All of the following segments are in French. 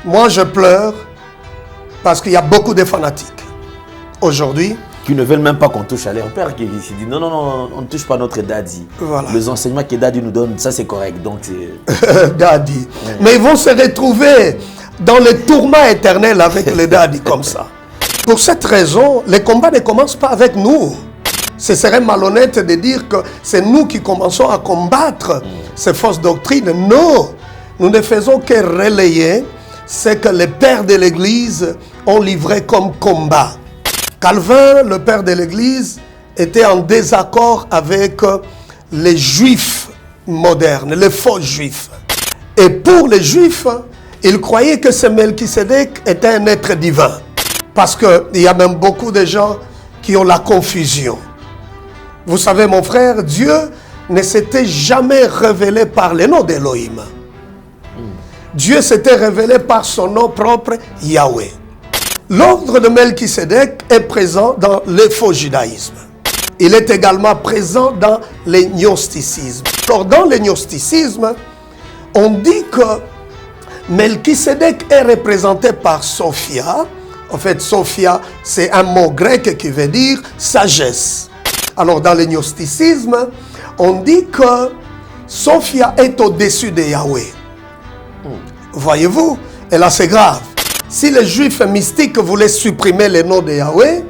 Moi, je pleure parce qu'il y a beaucoup de fanatiques aujourd'hui qui ne veulent même pas qu'on touche à leur père, qui se disent non, non, non, on ne touche pas notre daddy. Voilà. Les enseignements que daddy nous donne, ça c'est correct. Donc daddy. Ouais. Mais ils vont se retrouver dans le tourment éternel avec les daddy comme ça. Pour cette raison, les combats ne commencent pas avec nous. Ce serait malhonnête de dire que c'est nous qui commençons à combattre ces fausses doctrines. Non, nous ne faisons que relayer ce que les pères de l'Église ont livré comme combat. Calvin, le père de l'Église, était en désaccord avec les juifs modernes, les faux juifs. Et pour les juifs, ils croyaient que ce Melchisédek était un être divin. Parce qu'il y a même beaucoup de gens qui ont la confusion. Vous savez, mon frère, Dieu ne s'était jamais révélé par le nom d'Élohim. Dieu s'était révélé par son nom propre, Yahweh. L'ordre de Melchisédek est présent dans le faux judaïsme. Il est également présent dans le gnosticisme. Alors, dans le gnosticisme, on dit que Melchisédek est représenté par Sophia. En fait, Sophia, c'est un mot grec qui veut dire sagesse. Alors, dans le gnosticisme, on dit que Sophia est au-dessus de Yahweh. Voyez-vous? Et là, c'est grave. Si les juifs mystiques voulaient supprimer le nom de Yahweh,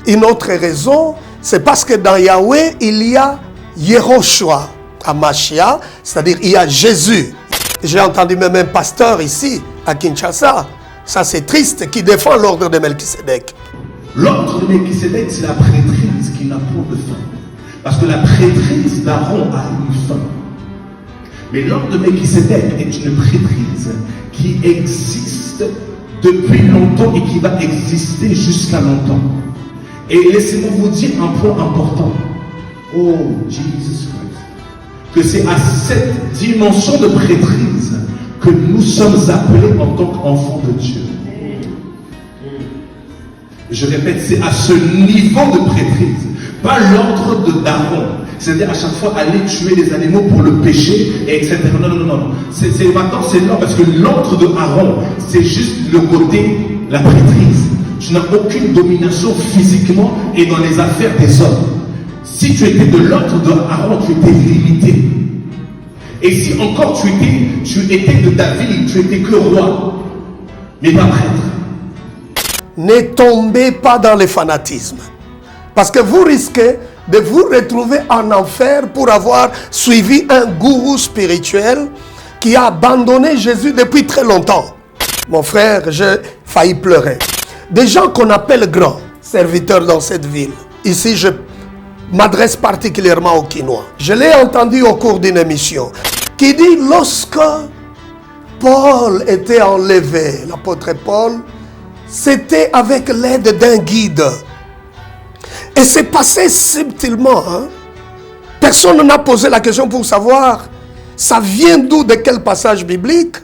une autre raison, c'est parce que dans Yahweh, il y a Yehoshua, Amashia, c'est-à-dire il y a Jésus. J'ai entendu même un pasteur ici, à Kinshasa, ça c'est triste, qui défend l'ordre de Melchisédek. L'ordre de Melchisédek, c'est la prêtrise qui n'a point de fin. Parce que la prêtrise d'Aaron a une fin. Mais l'ordre de Melchisédek est une prêtrise qui existe depuis longtemps et qui va exister jusqu'à longtemps. Et laissez-moi vous dire un point important. Oh, Jesus Christ. Que c'est à cette dimension de prêtrise que nous sommes appelés en tant qu'enfants de Dieu. Je répète, c'est à ce niveau de prêtrise, pas l'ordre d'Aaron. C'est-à-dire à chaque fois aller tuer les animaux pour le péché, et etc. Non, non, non, non. Maintenant, c'est l'ordre, parce que l'ordre de Aaron, c'est juste le côté, la prêtrise. Tu n'as aucune domination physiquement et dans les affaires des hommes. Si tu étais de l'ordre de Aaron, tu étais limité. Et si encore tu étais de David, tu étais que roi, mais pas prêtre. Ne tombez pas dans le fanatisme. Parce que vous risquez de vous retrouver en enfer pour avoir suivi un gourou spirituel qui a abandonné Jésus depuis très longtemps. Mon frère, j'ai failli pleurer. Des gens qu'on appelle grands serviteurs dans cette ville. Ici, je m'adresse particulièrement aux Quinois. Je l'ai entendu au cours d'une émission qui dit lorsque Paul était enlevé, l'apôtre Paul, c'était avec l'aide d'un guide. Et c'est passé subtilement. Personne n'a posé la question pour savoir ça vient d'où, de quel passage biblique.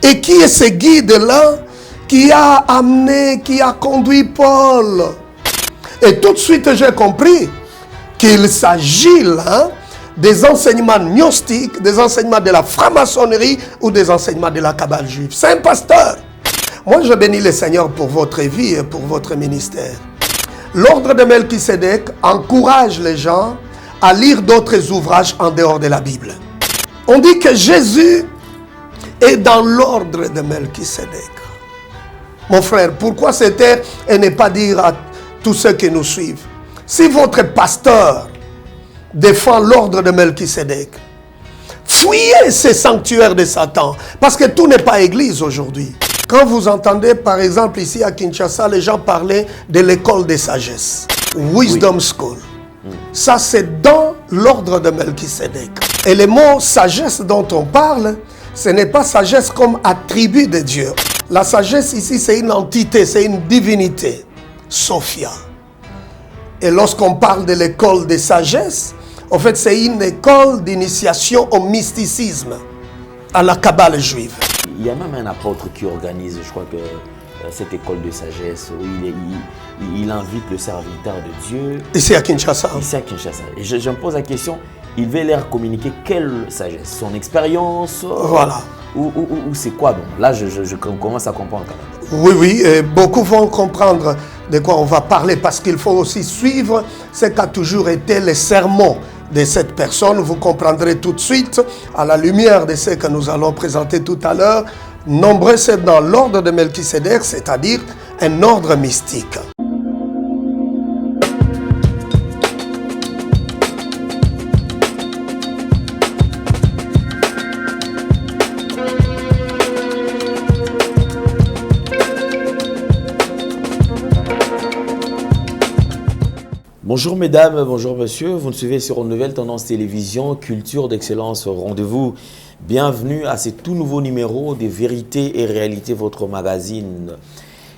Et qui est ce guide-là qui a amené, qui a conduit Paul. Et tout de suite j'ai compris qu'il s'agit là des enseignements gnostiques, des enseignements de la franc-maçonnerie ou des enseignements de la Kabbale juive. C'est un pasteur. Moi je bénis le Seigneur pour votre vie et pour votre ministère. L'ordre de Melchisédek encourage les gens à lire d'autres ouvrages en dehors de la Bible. On dit que Jésus est dans l'ordre de Melchisédek. Mon frère, pourquoi se taire et ne pas dire à tous ceux qui nous suivent? Si votre pasteur défend l'ordre de Melchisédek, fuyez ces sanctuaires de Satan, parce que tout n'est pas église aujourd'hui. Quand vous entendez, par exemple, ici à Kinshasa, les gens parler de l'école de sagesse, Wisdom School. Ça, c'est dans l'ordre de Melchisédek. Et le mot sagesse dont on parle, ce n'est pas sagesse comme attribut de Dieu. La sagesse ici, c'est une entité, c'est une divinité, Sophia. Et lorsqu'on parle de l'école de sagesse, en fait, c'est une école d'initiation au mysticisme, à la Kabbale juive. Il y a même un apôtre qui organise, je crois que cette école de sagesse, où il invite le serviteur de Dieu. Ici à Kinshasa. Ici à Kinshasa. Et je me pose la question, il veut leur communiquer quelle sagesse? Son expérience? Voilà. ou c'est quoi donc? Là, je commence à comprendre quand même. Oui, oui, beaucoup vont comprendre de quoi on va parler parce qu'il faut aussi suivre ce qu'a toujours été les sermons de cette personne. Vous comprendrez tout de suite, à la lumière de ce que nous allons présenter tout à l'heure. Nombreux, c'est dans l'ordre de Melchisedec, c'est-à-dire un ordre mystique. Bonjour mesdames, bonjour monsieur, vous nous suivez sur une nouvelle tendance télévision, culture d'excellence au rendez-vous. Bienvenue à ce tout nouveau numéro de Vérité et Réalité, votre magazine.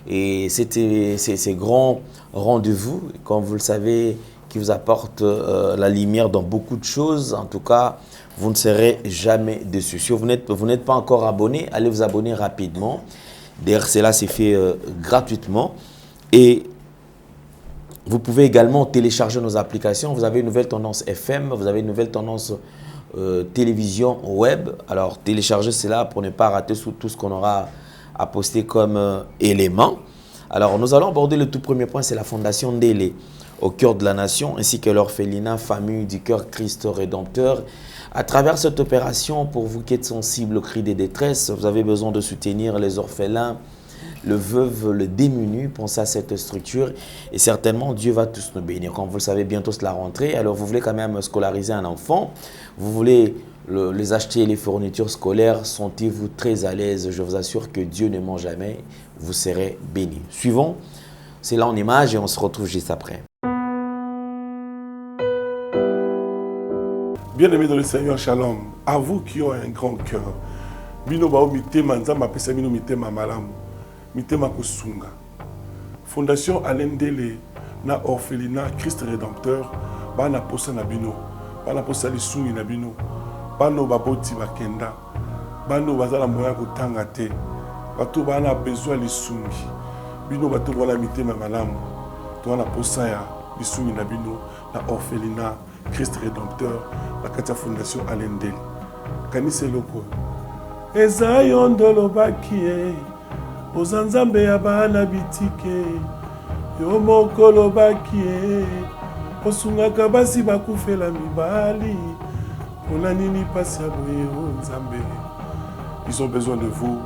Et c'était ces grands rendez-vous, comme vous le savez, qui vous apportent la lumière dans beaucoup de choses. En tout cas, vous ne serez jamais déçus. Si vous n'êtes pas encore abonné, allez vous abonner rapidement. D'ailleurs, cela s'est fait gratuitement. Et vous pouvez également télécharger nos applications. Vous avez une nouvelle tendance FM, vous avez une nouvelle tendance télévision web. Alors, téléchargez cela pour ne pas rater tout ce qu'on aura à poster comme élément. Alors, nous allons aborder le tout premier point, c'est la Fondation Ndélé, au cœur de la nation, ainsi que l'orphelinat Famille du Cœur Christ Rédempteur. À travers cette opération, pour vous qui êtes sensibles aux cris des détresses, vous avez besoin de soutenir les orphelins, le veuve, le démuni. Pensez à cette structure et certainement Dieu va tous nous bénir. Comme vous le savez, bientôt c'est la rentrée. Alors vous voulez quand même scolariser un enfant, vous voulez les acheter les fournitures scolaires, sentez-vous très à l'aise. Je vous assure que Dieu ne ment jamais, vous serez bénis. Suivons, c'est là en image et on se retrouve juste après. Bien-aimés dans le Seigneur, shalom. À vous qui ont un grand cœur, bino bao mitema nzamba pesa bino mitema malamu. Mitema Kosunga. Fondation Alain Ndélé na orphelinat Christ Rédempteur bana posa na bino bana posa lisungi na bino bano baboti bakenda bano bazala moya kotanga te bato bana besoin lisungi bino bato wala mitema malamu to na posa ya lisungi na bino na orphelinat Christ Rédempteur la katia Fondation Alain Ndélé kanise loko ezayondolo bakie Ozanzambe ya bana bitike yo mokolo bakie osungaka basi bakufela mibali pona nini pasi ya boye o Nzambe. Ils ont besoin de vous,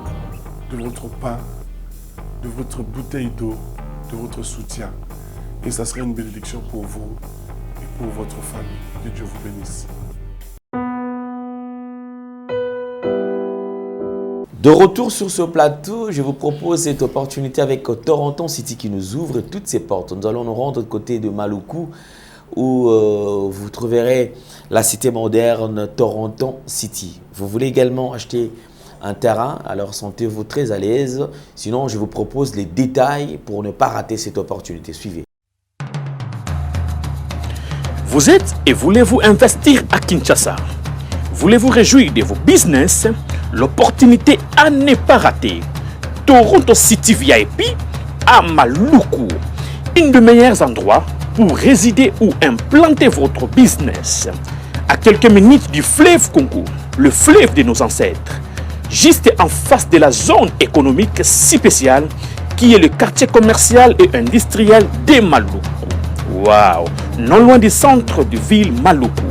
de votre pain, de votre bouteille d'eau, de votre soutien. Et ça serait une bénédiction pour vous et pour votre famille. Que Dieu vous bénisse. De retour sur ce plateau, je vous propose cette opportunité avec Toronto City qui nous ouvre toutes ses portes. Nous allons nous rendre du côté de Maluku où vous trouverez la cité moderne Toronto City. Vous voulez également acheter un terrain, alors sentez-vous très à l'aise. Sinon, je vous propose les détails pour ne pas rater cette opportunité. Suivez. Vous êtes et voulez-vous investir à Kinshasa? Voulez-vous réjouir de vos business? L'opportunité à ne pas rater. Toronto City VIP à Maluku. Un des meilleurs endroits pour résider ou implanter votre business. À quelques minutes du fleuve Congo, le fleuve de nos ancêtres. Juste en face de la zone économique si spéciale qui est le quartier commercial et industriel de Maluku. Waouh! Non loin du centre de ville Maluku.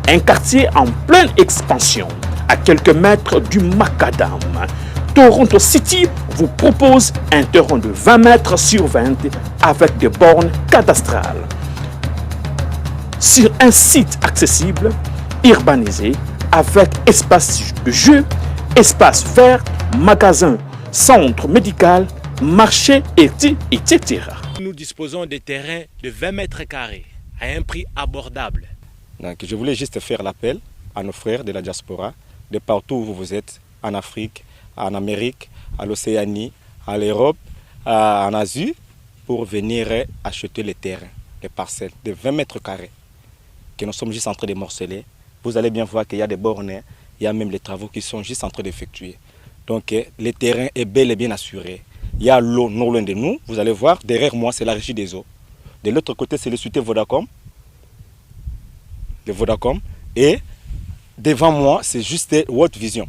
Un quartier en pleine expansion, à quelques mètres du Macadam. Toronto City vous propose un terrain de 20 mètres sur 20 avec des bornes cadastrales. Sur un site accessible, urbanisé, avec espace de jeu, espace vert, magasin, centre médical, marché, etc. Nous disposons de terrains de 20 mètres carrés à un prix abordable. Donc, je voulais juste faire l'appel à nos frères de la diaspora, de partout où vous êtes, en Afrique, en Amérique, à l'Océanie, à l'Europe, en Asie, pour venir acheter les terrains, les parcelles de 20 mètres carrés, que nous sommes juste en train de morceler. Vous allez bien voir qu'il y a des bornes, il y a même les travaux qui sont juste en train d'effectuer. Donc, le terrain est bel et bien assuré. Il y a l'eau non loin de nous, vous allez voir, derrière moi, c'est la régie des eaux. De l'autre côté, c'est le société Vodacom. De Vodacom. Et devant moi, c'est juste World Vision.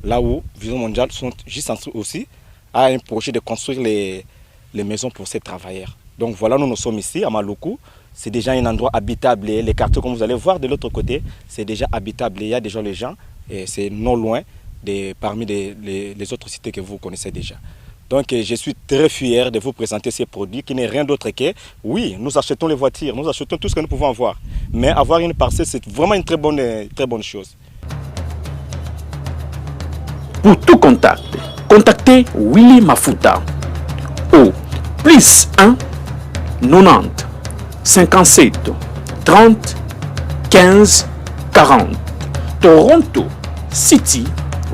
Là où Vision Mondiale sont juste en train aussi à un projet de construire les maisons pour ces travailleurs. Donc voilà, nous sommes ici à Maluku. C'est déjà un endroit habitable. Les quartiers, comme vous allez voir de l'autre côté, c'est déjà habitable. Il y a déjà les gens et c'est non loin parmi les autres cités que vous connaissez déjà. Donc je suis très fier de vous présenter ces produits qui n'est rien d'autre que, oui, nous achetons les voitures, nous achetons tout ce que nous pouvons avoir. Mais avoir une parcelle, c'est vraiment une très bonne chose. Pour tout contact, contactez Willy Mafuta au +1 90 57 30 15 40. Toronto City,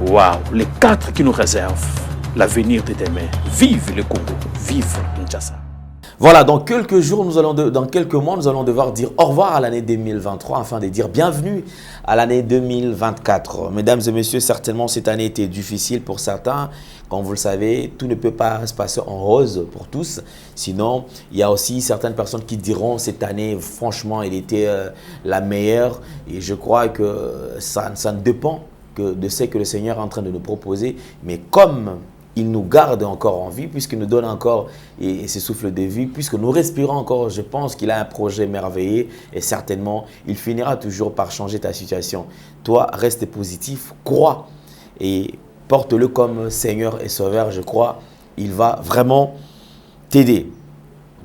waouh, les 4 qui nous réservent l'avenir de demain. Vive le Congo, vive Kinshasa. Voilà, dans quelques jours, dans quelques mois, nous allons devoir dire au revoir à l'année 2023 afin de dire bienvenue à l'année 2024. Mesdames et messieurs, certainement cette année était difficile pour certains. Comme vous le savez, tout ne peut pas se passer en rose pour tous. Sinon, il y a aussi certaines personnes qui diront cette année, franchement, elle était la meilleure. Et je crois que ça ne dépend que de ce que le Seigneur est en train de nous proposer. Mais comme il nous garde encore en vie, puisqu'il nous donne encore ses souffles de vie, puisque nous respirons encore, je pense qu'il a un projet merveilleux et certainement, il finira toujours par changer ta situation. Toi, reste positif, crois et porte-le comme Seigneur et Sauveur, je crois, il va vraiment t'aider.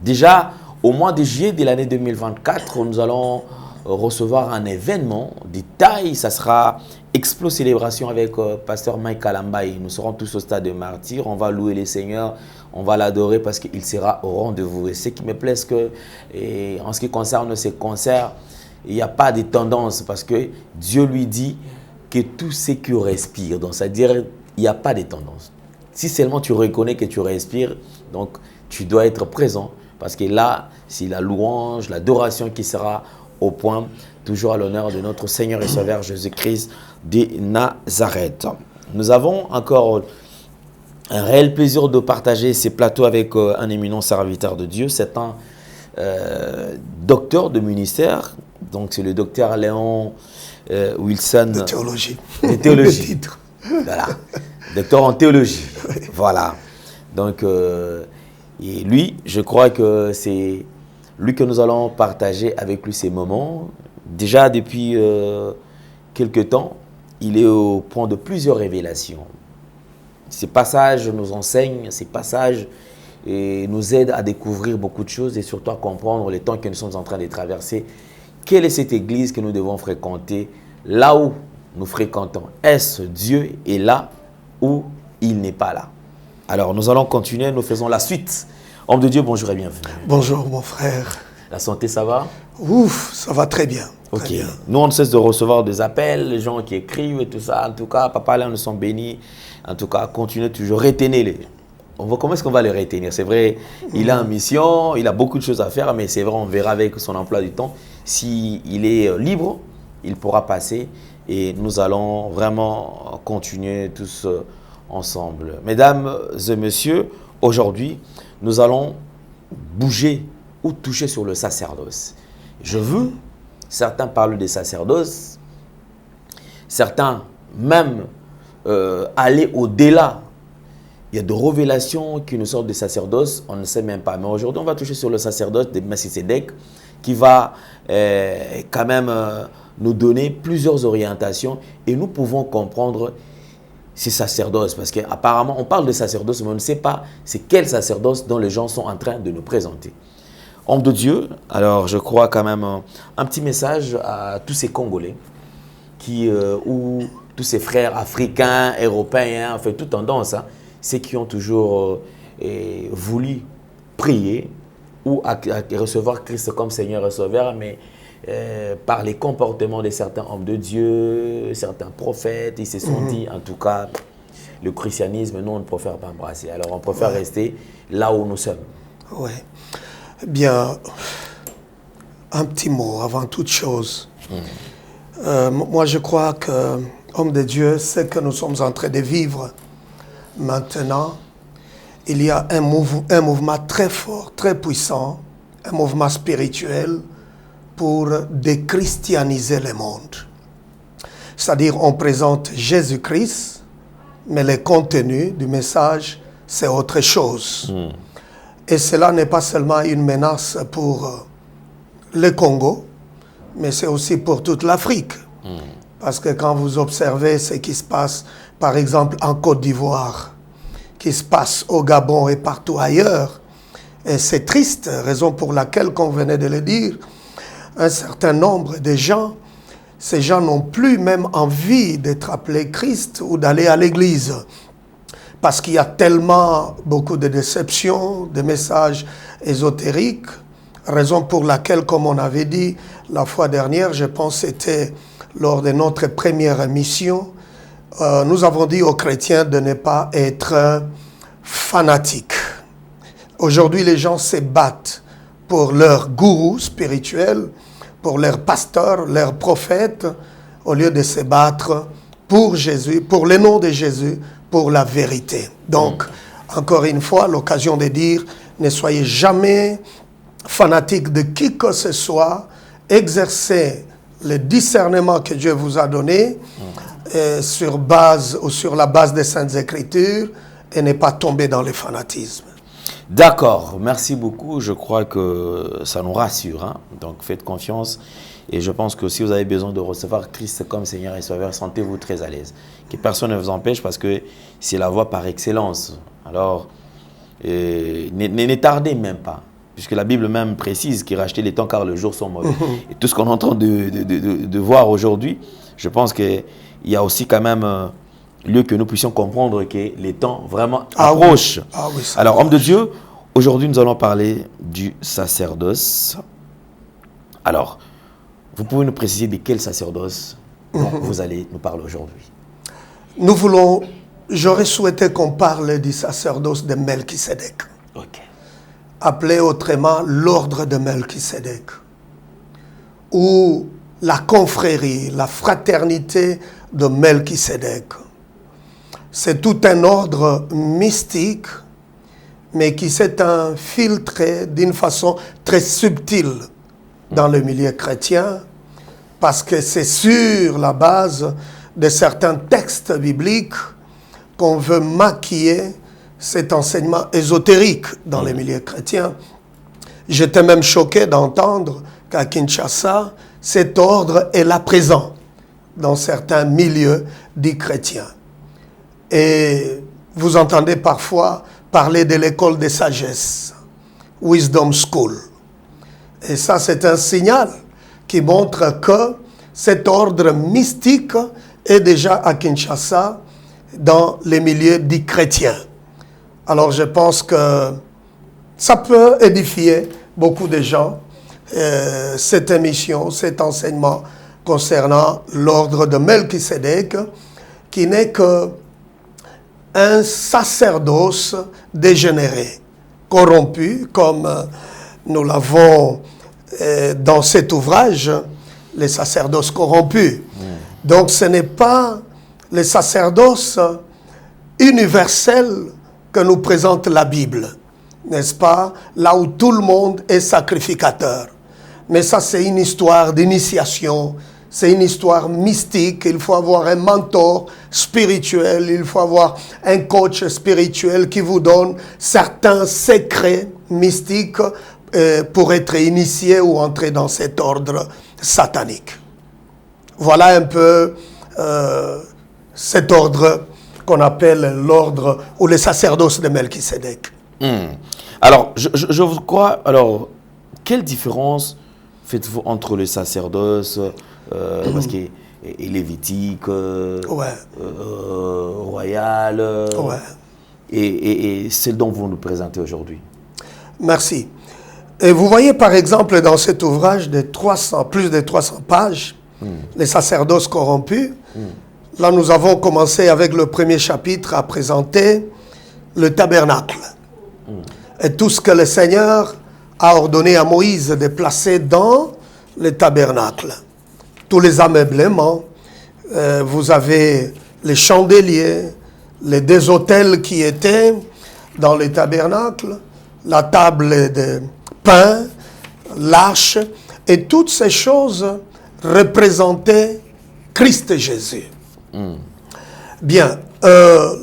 Déjà, au mois de juillet de l'année 2024, nous allons recevoir un événement de taille, ça sera Explo Célébration avec Pasteur Mike Kalambaye. Nous serons tous au stade de Martyrs, on va louer le Seigneur, on va l'adorer parce qu'il sera au rendez-vous. Et ce qui me plaît, c'est que en ce qui concerne ces concerts, il n'y a pas de tendance parce que Dieu lui dit que tout ce qui respire, donc c'est-à-dire il n'y a pas de tendance. Si seulement tu reconnais que tu respires, donc tu dois être présent parce que là, c'est la louange, l'adoration qui sera au point, toujours à l'honneur de notre Seigneur et Sauveur Jésus-Christ de Nazareth. Nous avons encore un réel plaisir de partager ces plateaux avec un éminent serviteur de Dieu. C'est un docteur de ministère, donc c'est le docteur Léon Wilson. De théologie. De théologie. Voilà. Docteur en théologie. Voilà. Donc, et lui, je crois que c'est lui que nous allons partager avec lui ces moments. Déjà depuis quelque temps, il est au point de plusieurs révélations. Ces passages nous enseignent, ces passages nous aident à découvrir beaucoup de choses et surtout à comprendre les temps que nous sommes en train de traverser. Quelle est cette église que nous devons fréquenter? Là où nous fréquentons, est-ce Dieu est là ou il n'est pas là? Alors nous allons continuer, nous faisons la suite. Homme de Dieu, bonjour et bienvenue. Bonjour mon frère. La santé, ça va? Ouf, ça va très bien. Ok. Très bien. Nous, on ne cesse de recevoir des appels, les gens qui écrivent et tout ça. En tout cas, papa, là, nous sommes bénis. En tout cas, continuez toujours, retenez-les. Comment est-ce qu'on va les retenir? C'est vrai, il a une mission, il a beaucoup de choses à faire, mais c'est vrai, on verra avec son emploi du temps. S'il est libre, il pourra passer et nous allons vraiment continuer tous ensemble. Mesdames et messieurs, aujourd'hui, nous allons bouger ou toucher sur le sacerdoce. Je veux, certains parlent de sacerdoce, certains même aller au-delà. Il y a des révélations qui nous sortent du sacerdoce, on ne sait même pas. Mais aujourd'hui, on va toucher sur le sacerdoce de Melchisédek qui va quand même nous donner plusieurs orientations et nous pouvons comprendre ces sacerdoces. Parce qu'apparemment, on parle de sacerdoce, mais on ne sait pas c'est quel sacerdoce dont les gens sont en train de nous présenter. Homme de Dieu, alors je crois quand même un petit message à tous ces Congolais ou tous ces frères africains, européens, en fait, toute tendance, hein, ceux qui ont toujours voulu prier ou à recevoir Christ comme Seigneur et Sauveur, mais par les comportements de certains hommes de Dieu, certains prophètes, ils se sont dit, en tout cas, le christianisme, nous, on ne préfère pas embrasser. Alors, on préfère rester là où nous sommes. Oui. Bien, un petit mot avant toute chose. Moi, je crois que, homme de Dieu, ce que nous sommes en train de vivre maintenant, il y a un mouvement très fort, très puissant, un mouvement spirituel pour déchristianiser le monde. C'est-à-dire, on présente Jésus-Christ mais le contenu du message, c'est autre chose. Et cela n'est pas seulement une menace pour le Congo, mais c'est aussi pour toute l'Afrique. Parce que quand vous observez ce qui se passe, par exemple, en Côte d'Ivoire, qui se passe au Gabon et partout ailleurs, et c'est triste, raison pour laquelle, comme on venait de le dire, un certain nombre de gens, ces gens n'ont plus même envie d'être appelés Christ ou d'aller à l'église. Parce qu'il y a tellement beaucoup de déceptions, de messages ésotériques, raison pour laquelle, comme on avait dit la fois dernière, je pense que c'était lors de notre première émission, nous avons dit aux chrétiens de ne pas être fanatiques. Aujourd'hui, les gens se battent pour leur gourou spirituel, pour leur pasteur, leur prophète, au lieu de se battre pour Jésus, pour le nom de Jésus, pour la vérité. Donc, encore une fois, l'occasion de dire, ne soyez jamais fanatiques de qui que ce soit, exercez le discernement que Dieu vous a donné sur base ou sur la base des Saintes Écritures et ne pas tomber dans le fanatisme. D'accord, merci beaucoup. Je crois que ça nous rassure. Hein? Donc faites confiance. Et je pense que si vous avez besoin de recevoir Christ comme Seigneur et Sauveur, sentez-vous très à l'aise. Que personne ne vous empêche parce que c'est la voie par excellence. Alors, ne tardez même pas. Puisque la Bible même précise qu'il rachetait les temps car le jour sont mauvais. Et tout ce qu'on est en train de voir aujourd'hui, je pense qu'il y a aussi quand même lieu que nous puissions comprendre que les temps vraiment approchent. Oui, alors, homme de Dieu, aujourd'hui nous allons parler du sacerdoce. Alors, vous pouvez nous préciser de quel sacerdoce vous allez nous parler aujourd'hui? J'aurais souhaité qu'on parle du sacerdoce de Melchisédek. Ok. Appelé autrement l'ordre de Melchisédek, ou la confrérie, la fraternité de Melchisédek. C'est tout un ordre mystique, mais qui s'est infiltré d'une façon très subtile dans le milieu chrétien, parce que c'est sur la base de certains textes bibliques qu'on veut maquiller cet enseignement ésotérique dans les milieux chrétiens. J'étais même choqué d'entendre qu'à Kinshasa, cet ordre est là présent dans certains milieux dits chrétiens. Et vous entendez parfois parler de l'école de sagesse, Wisdom School. Et ça, c'est un signal qui montre que cet ordre mystique est déjà à Kinshasa dans les milieux dits chrétiens. Alors je pense que ça peut édifier beaucoup de gens, cette émission, cet enseignement concernant l'ordre de Melchisédek, qui n'est que un sacerdoce dégénéré, corrompu, comme nous l'avons dans cet ouvrage, les sacerdoces corrompus. Donc ce n'est pas le sacerdoce universel que nous présente la Bible, n'est-ce pas? Là où tout le monde est sacrificateur. Mais ça, c'est une histoire d'initiation, c'est une histoire mystique. Il faut avoir un mentor spirituel, il faut avoir un coach spirituel qui vous donne certains secrets mystiques pour être initié ou entrer dans cet ordre satanique. Voilà un peu cet ordre qu'on appelle l'ordre ou le sacerdoce de Melchisédek. Alors, je vous crois, alors, quelle différence faites-vous entre le sacerdoce parce qu'il est lévitique, royal, et celle dont vous nous présentez aujourd'hui? Merci. Et vous voyez par exemple dans cet ouvrage de plus de 300 pages, les sacerdoces corrompus, là nous avons commencé avec le premier chapitre à présenter le tabernacle. Et tout ce que le Seigneur a ordonné à Moïse de placer dans le tabernacle. Tous les ameublements, vous avez les chandeliers, les deux autels qui étaient dans le tabernacle, la table de pain, l'arche, et toutes ces choses représentaient Christ Jésus. Bien,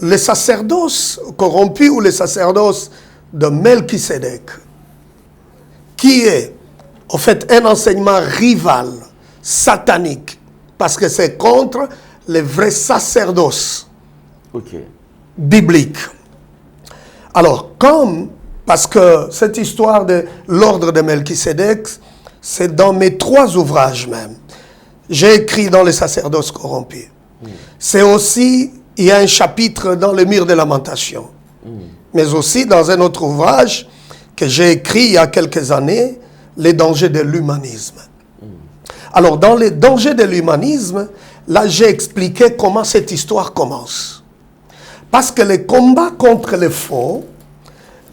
les sacerdoces corrompus ou les sacerdoces de Melchisédek, qui est en fait un enseignement rival, satanique, parce que c'est contre les vrais sacerdoces bibliques. Alors, parce que cette histoire de l'ordre de Melchisédek, c'est dans mes 3 ouvrages même. J'ai écrit dans les sacerdoces corrompus. C'est aussi, il y a un chapitre dans le Mur des Lamentations. Mais aussi dans un autre ouvrage que j'ai écrit il y a quelques années, Les dangers de l'humanisme. Alors, dans les dangers de l'humanisme, là, j'ai expliqué comment cette histoire commence. Parce que les combats contre les faux,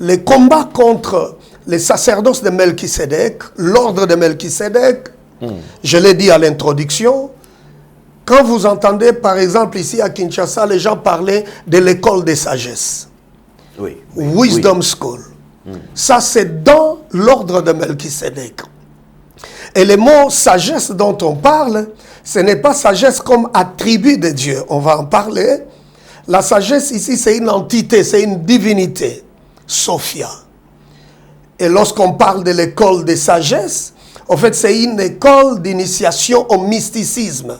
les combats contre les sacerdoces de Melchisédek, l'ordre de Melchisédek, je l'ai dit à l'introduction, quand vous entendez, par exemple, ici à Kinshasa, les gens parler de l'école des sagesses. Wisdom School. Ça, c'est dans l'ordre de Melchisédek. Et le mot sagesse dont on parle, ce n'est pas sagesse comme attribut de Dieu. On va en parler. La sagesse ici, c'est une entité, c'est une divinité. Sophia. Et lorsqu'on parle de l'école des sagesses, en fait, c'est une école d'initiation au mysticisme,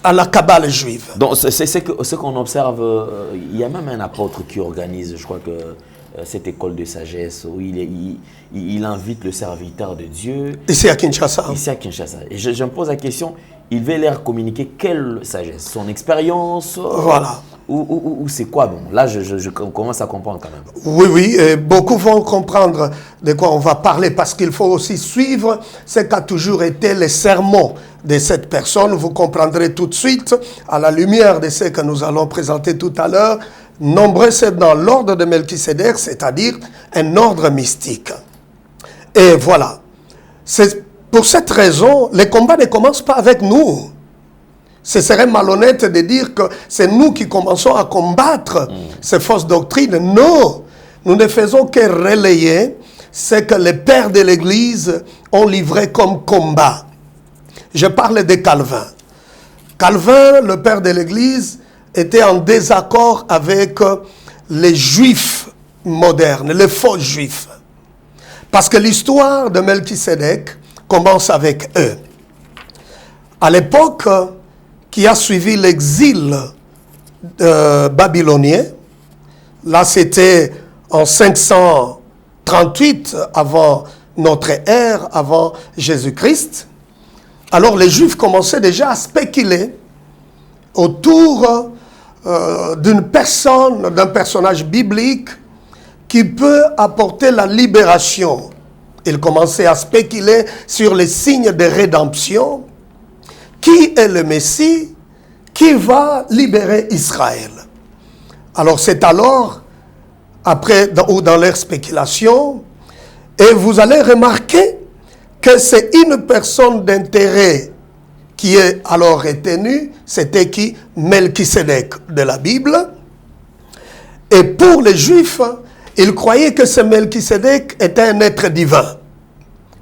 à la Kabbale juive. Donc, c'est ce qu'on observe. Il y a même un apôtre qui organise, je crois que cette école de sagesse, où il invite le serviteur de Dieu. Ici à Kinshasa. Ici à Kinshasa. Et je me pose la question, il veut leur communiquer quelle sagesse? Son expérience? Voilà. Ou c'est quoi? Bon, là, je commence à comprendre quand même. Oui, et beaucoup vont comprendre de quoi on va parler, parce qu'il faut aussi suivre ce qu'a toujours été les sermons de cette personne. Vous comprendrez tout de suite, à la lumière de ce que nous allons présenter tout à l'heure, nombreux c'est dans l'ordre de Melchisédek, c'est-à-dire un ordre mystique. Et voilà. C'est pour cette raison, les combats ne commencent pas avec nous. Ce serait malhonnête de dire que c'est nous qui commençons à combattre ces fausses doctrines. Non, nous ne faisons que relayer ce que les pères de l'Église ont livré comme combat. Je parle de Calvin. Calvin, le père de l'Église, était en désaccord avec les juifs modernes, les faux juifs. Parce que l'histoire de Melchisédek commence avec eux. À l'époque qui a suivi l'exil babylonien, là c'était en 538 avant notre ère, avant Jésus-Christ. Alors les Juifs commençaient déjà à spéculer autour d'une personne, d'un personnage biblique qui peut apporter la libération. Ils commençaient à spéculer sur les signes de rédemption. Qui est le Messie qui va libérer Israël? Alors c'est alors, après ou dans leur spéculation, et vous allez remarquer que c'est une personne d'intérêt qui est alors retenue, c'était qui? Melchisédek de la Bible. Et pour les Juifs, ils croyaient que ce Melchisédek était un être divin.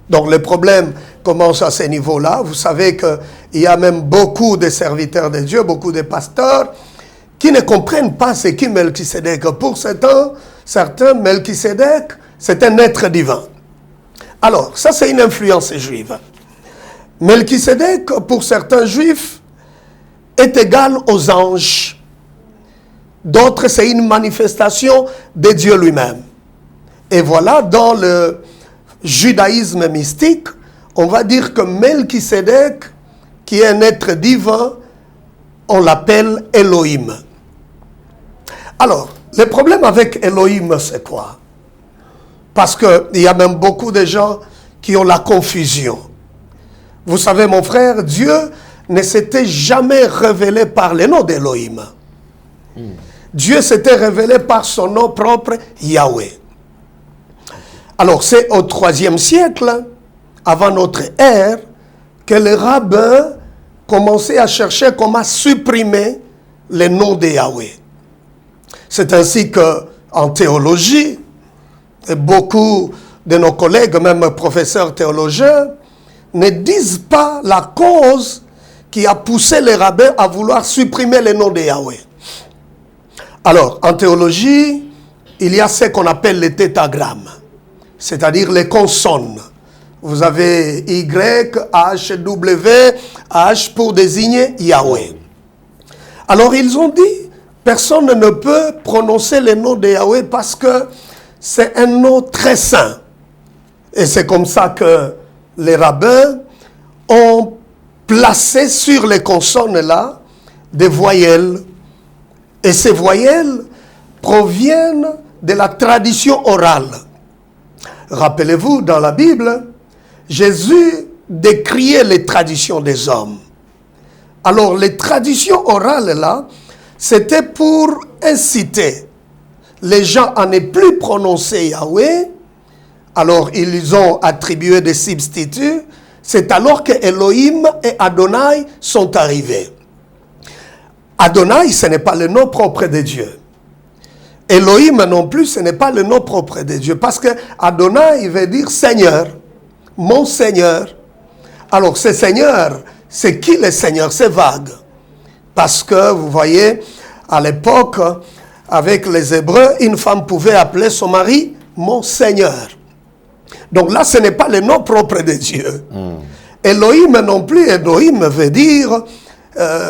Donc le problème commence à ce niveau-là. Vous savez qu'il y a même beaucoup de serviteurs de Dieu, beaucoup de pasteurs, qui ne comprennent pas ce qu'est Melchisédek. Pour certains, Melchisédek, c'est un être divin. Alors, ça c'est une influence juive. Melchisédek, pour certains juifs, est égal aux anges. D'autres, c'est une manifestation de Dieu lui-même. Et voilà, dans le judaïsme mystique, on va dire que Melchisédek, qui est un être divin, on l'appelle Elohim. Alors, le problème avec Elohim, c'est quoi? Parce qu'il y a même beaucoup de gens qui ont la confusion. Vous savez, mon frère, Dieu ne s'était jamais révélé par le nom d'Elohim. Dieu s'était révélé par son nom propre, Yahweh. Alors, c'est au IIIe siècle, avant notre ère, que les rabbins commençaient à chercher comment supprimer le nom de Yahweh. C'est ainsi qu'en théologie, et beaucoup de nos collègues, même professeurs théologiens, ne disent pas la cause qui a poussé les rabbins à vouloir supprimer le nom de Yahweh. Alors, en théologie, il y a ce qu'on appelle les tétagrammes, c'est-à-dire les consonnes. Vous avez Y, H, W, H pour désigner Yahweh. Alors, ils ont dit, personne ne peut prononcer le nom de Yahweh parce que c'est un nom très saint. Et c'est comme ça que les rabbins ont placé sur les consonnes-là des voyelles. Et ces voyelles proviennent de la tradition orale. Rappelez-vous, dans la Bible, Jésus décriait les traditions des hommes. Alors, les traditions orales, là, c'était pour inciter les gens à ne plus prononcer Yahweh. Alors, ils ont attribué des substituts. C'est alors que Elohim et Adonai sont arrivés. Adonai, ce n'est pas le nom propre de Dieu. Elohim non plus, ce n'est pas le nom propre de Dieu. Parce que Adonai veut dire Seigneur, mon Seigneur. Alors, ce Seigneur, c'est qui le Seigneur? C'est vague. Parce que, vous voyez, à l'époque, avec les Hébreux, une femme pouvait appeler son mari mon Seigneur. Donc là, ce n'est pas le nom propre de Dieu. Elohim non plus, Elohim veut dire,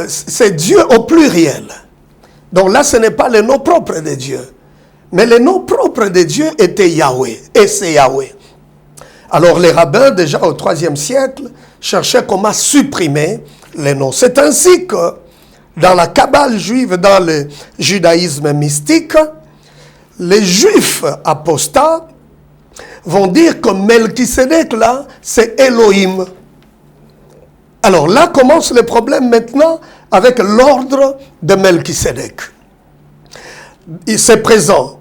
c'est Dieu au pluriel. Donc là, ce n'est pas le nom propre de Dieu. Mais le nom propre de Dieu était Yahweh. Et c'est Yahweh. Alors les rabbins, déjà au IIIe siècle, cherchaient comment supprimer les noms. C'est ainsi que dans la Kabbale juive, dans le judaïsme mystique, les juifs apostats vont dire que Melchisedec, là, c'est Elohim. Alors là commence le problème maintenant avec l'ordre de Melchisedec. Il s'est présent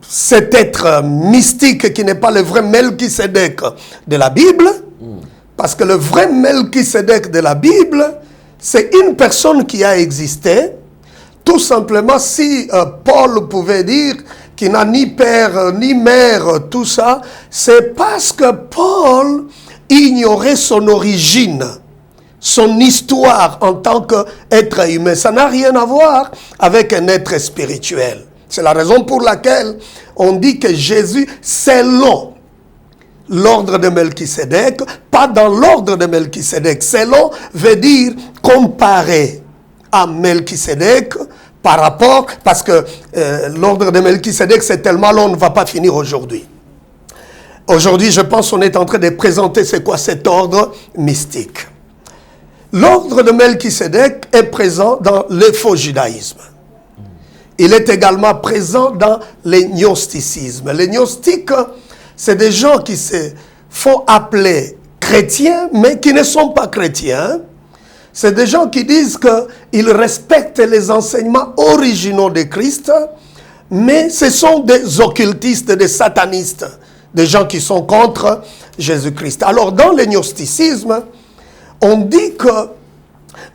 cet être mystique qui n'est pas le vrai Melchisedec de la Bible, parce que le vrai Melchisedec de la Bible, c'est une personne qui a existé. Tout simplement, si Paul pouvait dire qu'il n'a ni père ni mère, tout ça, c'est parce que Paul ignorait son origine, son histoire en tant qu'être humain. Ça n'a rien à voir avec un être spirituel. C'est la raison pour laquelle on dit que Jésus, selon l'ordre de Melchisedec, pas dans l'ordre de Melchisedec. Selon veut dire comparé à Melchisedec par rapport, parce que l'ordre de Melchisedec c'est tellement long, on ne va pas finir aujourd'hui. Aujourd'hui, je pense qu'on est en train de présenter c'est quoi cet ordre mystique. L'ordre de Melchisedec est présent dans le faux judaïsme. Il est également présent dans les gnosticismes. Les gnostiques, c'est des gens qui se font appeler chrétiens, mais qui ne sont pas chrétiens. C'est des gens qui disent qu'ils respectent les enseignements originaux de Christ, mais ce sont des occultistes, des satanistes, des gens qui sont contre Jésus-Christ. Alors, dans le gnosticisme, on dit que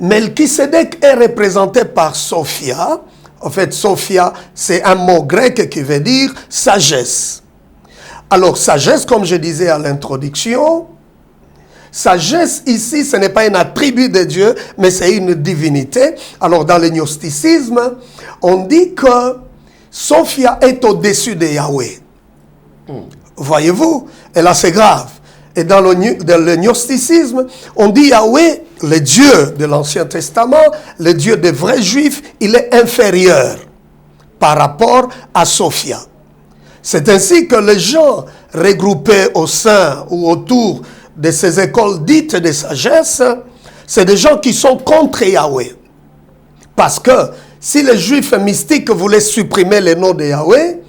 Melchisedec est représenté par Sophia. En fait, Sophia, c'est un mot grec qui veut dire sagesse. Alors, sagesse, comme je disais à l'introduction, sagesse ici, ce n'est pas un attribut de Dieu, mais c'est une divinité. Alors, dans le gnosticisme, on dit que Sophia est au-dessus de Yahweh. Voyez-vous? Et là, c'est grave. Et dans le gnosticisme, on dit Yahweh, le Dieu de l'Ancien Testament, le Dieu des vrais Juifs, il est inférieur par rapport à Sophia. C'est ainsi que les gens regroupés au sein ou autour de ces écoles dites de sagesse, c'est des gens qui sont contre Yahweh. Parce que si les Juifs mystiques voulaient supprimer le nom de Yahweh,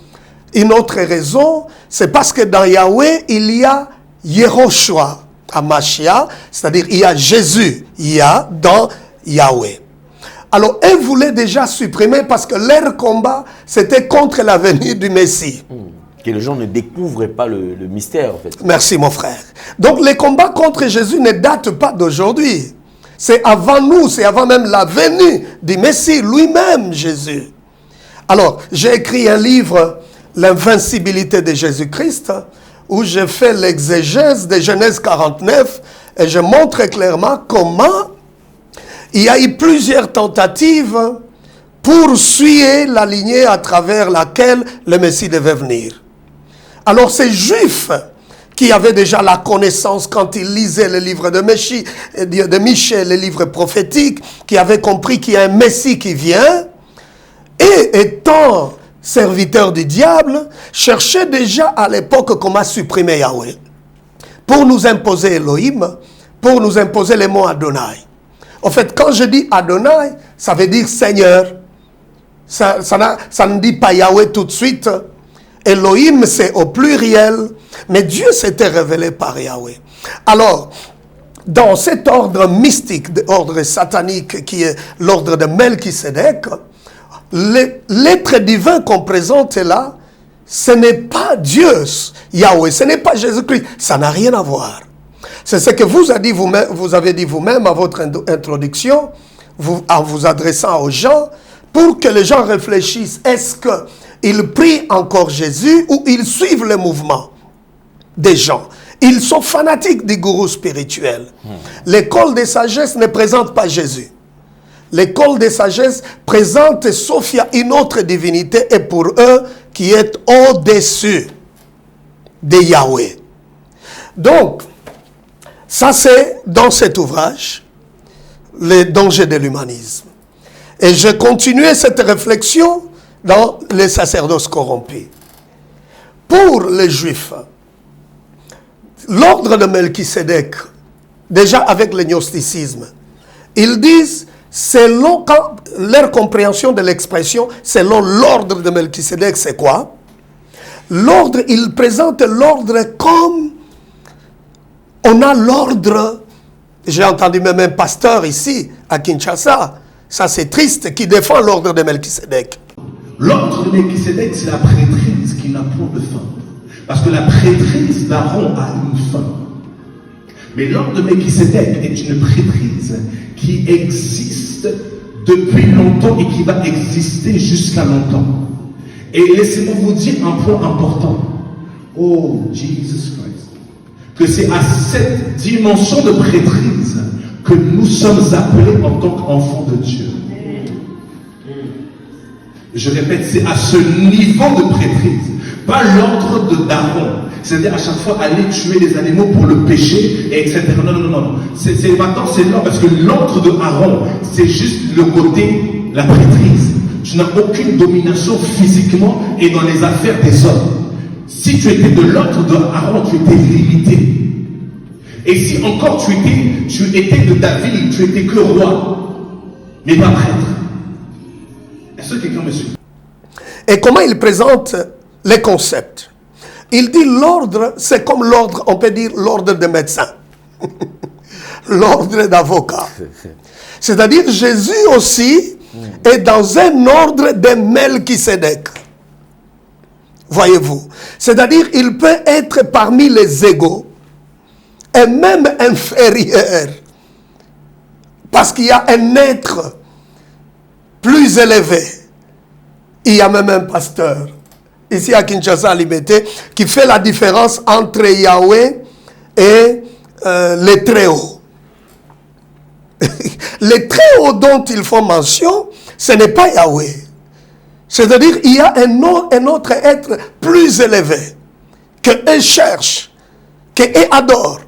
une autre raison, c'est parce que dans Yahweh, il y a Yehoshua, Hamashiach, c'est-à-dire il y a Jésus, il y a dans Yahweh. Alors, eux voulaient déjà supprimer parce que leur combat, c'était contre la venue du Messie. Que les gens ne découvrent pas le mystère, en fait. Merci, mon frère. Donc, les combats contre Jésus ne datent pas d'aujourd'hui. C'est avant nous, c'est avant même la venue du Messie, lui-même, Jésus. Alors, j'ai écrit un livre, L'invincibilité de Jésus-Christ, où je fais l'exégèse de Genèse 49 et je montre clairement comment il y a eu plusieurs tentatives pour suivre la lignée à travers laquelle le Messie devait venir. Alors ces Juifs qui avaient déjà la connaissance quand ils lisaient le livre de Michée, les livres prophétiques, qui avaient compris qu'il y a un Messie qui vient, et étant serviteurs du diable, cherchaient déjà à l'époque comment supprimer Yahweh, pour nous imposer Elohim, pour nous imposer les mots Adonai. En fait, quand je dis Adonai, ça veut dire Seigneur. Ça ne dit pas Yahweh tout de suite. Elohim, c'est au pluriel, mais Dieu s'était révélé par Yahweh. Alors, dans cet ordre mystique, l'ordre satanique qui est l'ordre de Melchisédek, l'être divin qu'on présente là, ce n'est pas Dieu, Yahweh, ce n'est pas Jésus-Christ, ça n'a rien à voir. C'est ce que vous avez dit vous-même à votre introduction, en vous adressant aux gens, pour que les gens réfléchissent, est-ce qu'ils prient encore Jésus ou ils suivent le mouvement des gens? Ils sont fanatiques des gourous spirituels. L'école des sagesses ne présente pas Jésus. L'école des sagesses présente Sophia, une autre divinité, et pour eux, qui est au-dessus de Yahweh. Donc, ça c'est dans cet ouvrage, les dangers de l'humanisme. Et je continuais cette réflexion dans les sacerdoces corrompus. Pour les Juifs, l'ordre de Melchisédek, déjà avec le gnosticisme, ils disent, selon leur compréhension de l'expression, selon l'ordre de Melchisédek, c'est quoi? L'ordre, ils présentent l'ordre comme on a l'ordre. J'ai entendu même un pasteur ici, à Kinshasa, ça c'est triste, qui défend l'ordre de Melchisédek. L'ordre de Melchisédek, c'est la prêtrise qui n'a point de fin. Parce que la prêtrise d'Aaron a une fin. Mais l'ordre de Melchisédek est une prêtrise qui existe depuis longtemps et qui va exister jusqu'à longtemps. Et laissez-moi vous dire un point important. Oh, Jesus Christ. Que c'est à cette dimension de prêtrise que nous sommes appelés en tant qu'enfants de Dieu. Je répète, c'est à ce niveau de prêtrise, pas l'ordre d'Aaron. C'est-à-dire à chaque fois aller tuer les animaux pour le péché, et etc. Non. Maintenant c'est l'ordre, parce que l'ordre de Aaron, c'est juste le côté, la prêtrise. Tu n'as aucune domination physiquement et dans les affaires des hommes. Si tu étais de l'ordre de Aaron, tu étais limité. Et si encore tu étais de David, tu étais que roi, mais pas prêtre. Est-ce que quelqu'un me suit? Et comment il présente les concepts? Il dit l'ordre, c'est comme l'ordre, on peut dire l'ordre de médecin, l'ordre d'avocat. C'est-à-dire Jésus aussi est dans un ordre de Melchisédek. Voyez-vous? C'est-à-dire il peut être parmi les égaux et même inférieur. Parce qu'il y a un être plus élevé. Il y a même un pasteur, ici à Kinshasa, à Libété, qui fait la différence entre Yahweh et les Très-Hauts. Les Très-Hauts dont ils font mention, ce n'est pas Yahweh. C'est-à-dire il y a un autre être plus élevé, qu'eux cherchent, qu'eux adorent.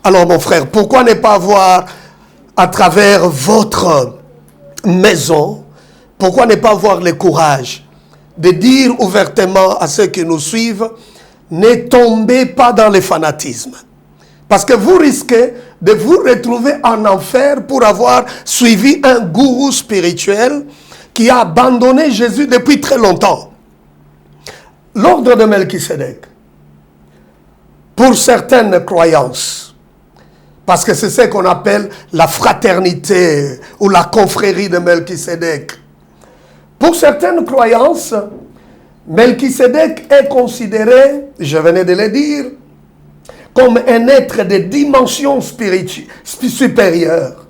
Alors mon frère, pourquoi ne pas voir à travers votre maison, pourquoi ne pas avoir le courage de dire ouvertement à ceux qui nous suivent, ne tombez pas dans le fanatisme. Parce que vous risquez de vous retrouver en enfer pour avoir suivi un gourou spirituel qui a abandonné Jésus depuis très longtemps. L'ordre de Melchisédek, pour certaines croyances, parce que c'est ce qu'on appelle la fraternité ou la confrérie de Melchisédek. Pour certaines croyances, Melchisédek est considéré, je venais de le dire, comme un être de dimension supérieure,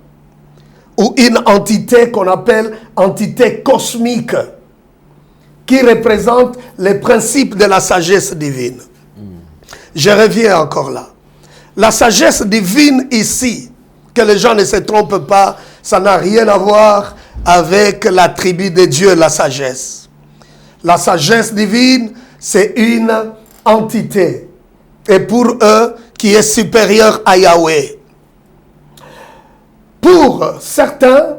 ou une entité qu'on appelle entité cosmique, qui représente les principes de la sagesse divine. Je reviens encore là. La sagesse divine ici, que les gens ne se trompent pas, ça n'a rien à voir avec l'attribut de Dieu, la sagesse. La sagesse divine, c'est une entité. Et pour eux, qui est supérieure à Yahweh. Pour certains,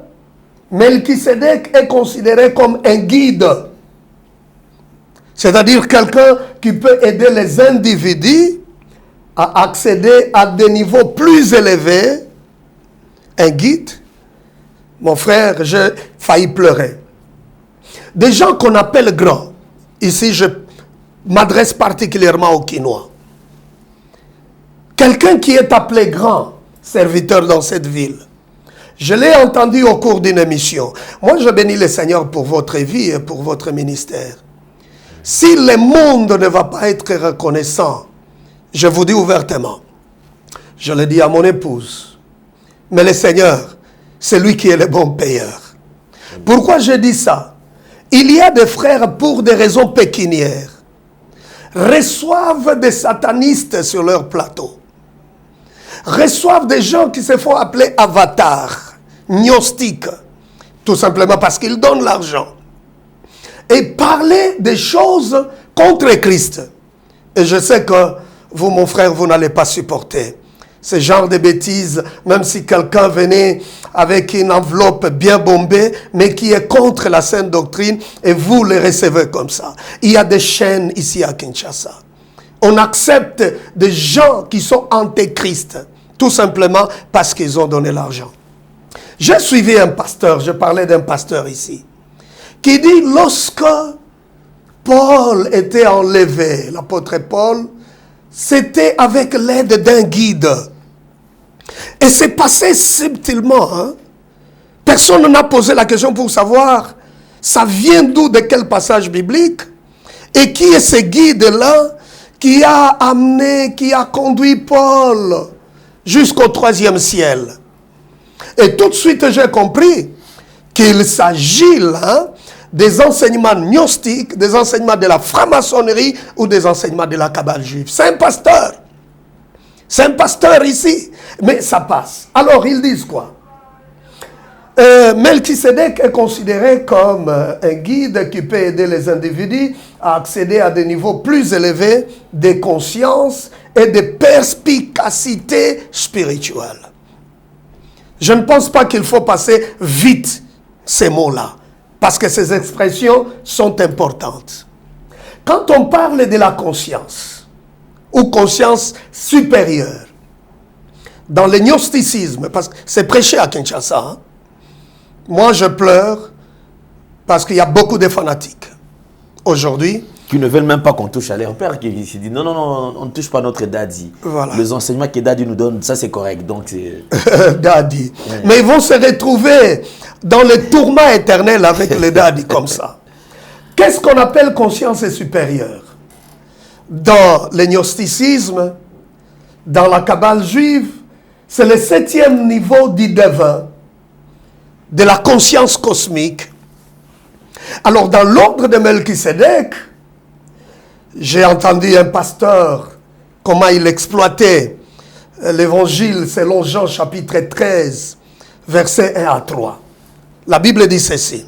Melchisédek est considéré comme un guide. C'est-à-dire quelqu'un qui peut aider les individus à accéder à des niveaux plus élevés. Un guide. Mon frère, j'ai failli pleurer. Des gens qu'on appelle grands. Ici, je m'adresse particulièrement aux Quinois. Quelqu'un qui est appelé grand serviteur dans cette ville. Je l'ai entendu au cours d'une émission. Moi, je bénis le Seigneur pour votre vie et pour votre ministère. Si le monde ne va pas être reconnaissant, je vous dis ouvertement, je le dis à mon épouse, mais le Seigneur, c'est lui qui est le bon payeur. Pourquoi je dis ça? Il y a des frères, pour des raisons pécuniaires, reçoivent des satanistes sur leur plateau. Reçoivent des gens qui se font appeler avatars, gnostiques, tout simplement parce qu'ils donnent l'argent. Et parler des choses contre Christ. Et je sais que vous, mon frère, vous n'allez pas supporter ce genre de bêtises, même si quelqu'un venait avec une enveloppe bien bombée, mais qui est contre la sainte doctrine, et vous les recevez comme ça. Il y a des chaînes ici à Kinshasa. On accepte des gens qui sont antéchrist, tout simplement parce qu'ils ont donné l'argent. J'ai suivi un pasteur, je parlais d'un pasteur ici, qui dit, lorsque Paul était enlevé, l'apôtre Paul, c'était avec l'aide d'un guide. Et c'est passé subtilement. Hein? Personne n'a posé la question pour savoir, ça vient d'où, de quel passage biblique, et qui est ce guide-là qui a amené, qui a conduit Paul jusqu'au 3e ciel. Et tout de suite, j'ai compris qu'il s'agit là des enseignements gnostiques, des enseignements de la franc-maçonnerie ou des enseignements de la Kabbale juive. C'est un pasteur. C'est un pasteur ici. Mais ça passe. Alors, ils disent quoi? Melchisédek est considéré comme un guide qui peut aider les individus à accéder à des niveaux plus élevés de conscience et de perspicacité spirituelle. Je ne pense pas qu'il faut passer vite ces mots-là, parce que ces expressions sont importantes. Quand on parle de la conscience, ou conscience supérieure, dans le gnosticisme, parce que c'est prêché à Kinshasa, hein, moi je pleure parce qu'il y a beaucoup de fanatiques aujourd'hui. Qui ne veulent même pas qu'on touche à leur père, qui se disent non, non, non, on ne touche pas notre daddy. Voilà. Les enseignements que daddy nous donne, ça c'est correct. Donc c'est daddy. Ouais. Mais ils vont se retrouver dans le tourment éternel avec les daddy comme ça. Qu'est-ce qu'on appelle conscience supérieure? Dans le gnosticisme, dans la Kabbale juive, c'est le 7e niveau du devin, de la conscience cosmique. Alors dans l'ordre de Melchisédek, j'ai entendu un pasteur, comment il exploitait l'évangile selon Jean chapitre 13, versets 1 à 3. La Bible dit ceci,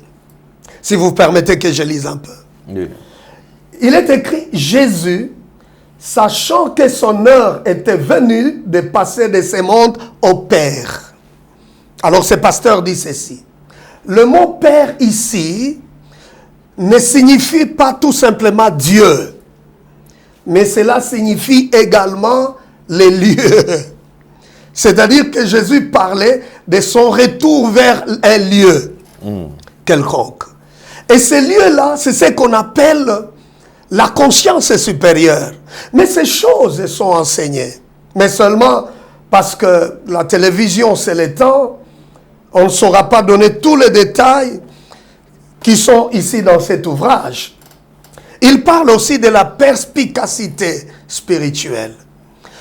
si vous permettez que je lise un peu. Oui. Il est écrit, Jésus, sachant que son heure était venue de passer de ce monde au Père. Alors ce pasteur dit ceci, le mot Père ici ne signifie pas tout simplement Dieu, mais cela signifie également les lieux. C'est-à-dire que Jésus parlait de son retour vers un lieu quelconque. Et ces lieux-là, c'est ce qu'on appelle la conscience supérieure. Mais ces choses sont enseignées. Mais seulement parce que la télévision, c'est le temps, on ne saura pas donner tous les détails qui sont ici dans cet ouvrage. Il parle aussi de la perspicacité spirituelle.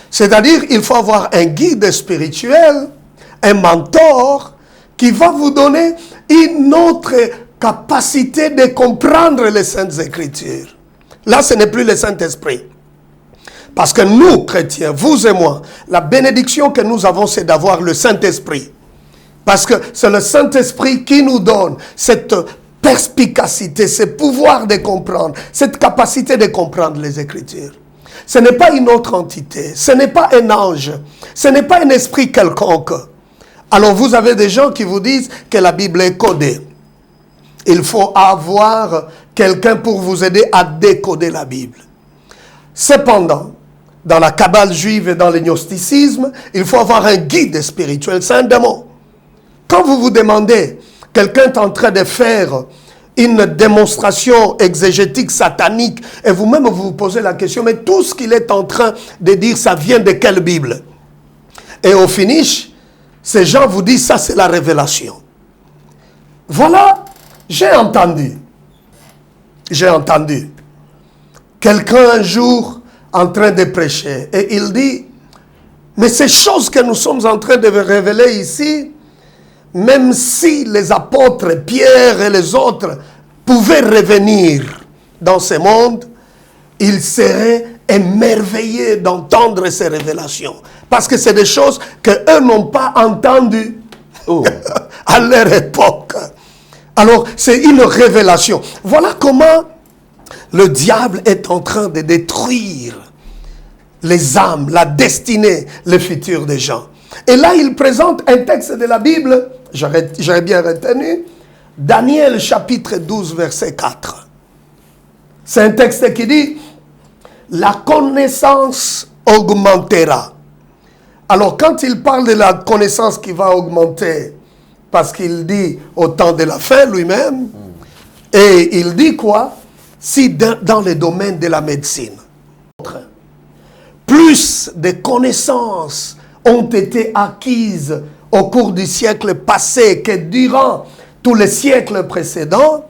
C'est-à-dire qu'il faut avoir un guide spirituel, un mentor, qui va vous donner une autre capacité de comprendre les Saintes Écritures. Là, ce n'est plus le Saint-Esprit. Parce que nous, chrétiens, vous et moi, la bénédiction que nous avons, c'est d'avoir le Saint-Esprit Parce que c'est le Saint-Esprit qui nous donne cette perspicacité, ce pouvoir de comprendre, cette capacité de comprendre les Écritures. Ce n'est pas une autre entité, ce n'est pas un ange, ce n'est pas un esprit quelconque. Alors vous avez des gens qui vous disent que la Bible est codée. Il faut avoir quelqu'un pour vous aider à décoder la Bible. Cependant, dans la Kabbale juive et dans le gnosticisme, il faut avoir un guide spirituel, c'est un démon. Quand vous vous demandez, quelqu'un est en train de faire une démonstration exégétique satanique, et vous-même vous vous posez la question, mais tout ce qu'il est en train de dire, ça vient de quelle Bible? Et au finish, ces gens vous disent, ça c'est la révélation. Voilà, j'ai entendu quelqu'un un jour en train de prêcher, et il dit, mais ces choses que nous sommes en train de révéler ici, même si les apôtres Pierre et les autres pouvaient revenir dans ce monde, ils seraient émerveillés d'entendre ces révélations. Parce que c'est des choses qu'eux n'ont pas entendues à leur époque. Alors, c'est une révélation. Voilà comment le diable est en train de détruire les âmes, la destinée, le futur des gens. Et là, il présente un texte de la Bible, j'aurais bien retenu, Daniel chapitre 12, verset 4. C'est un texte qui dit, la connaissance augmentera. Alors, quand il parle de la connaissance qui va augmenter, parce qu'il dit au temps de la fin lui-même, et il dit quoi? Si dans le domaine de la médecine, plus de connaissances ont été acquises au cours du siècle passé que durant tous les siècles précédents,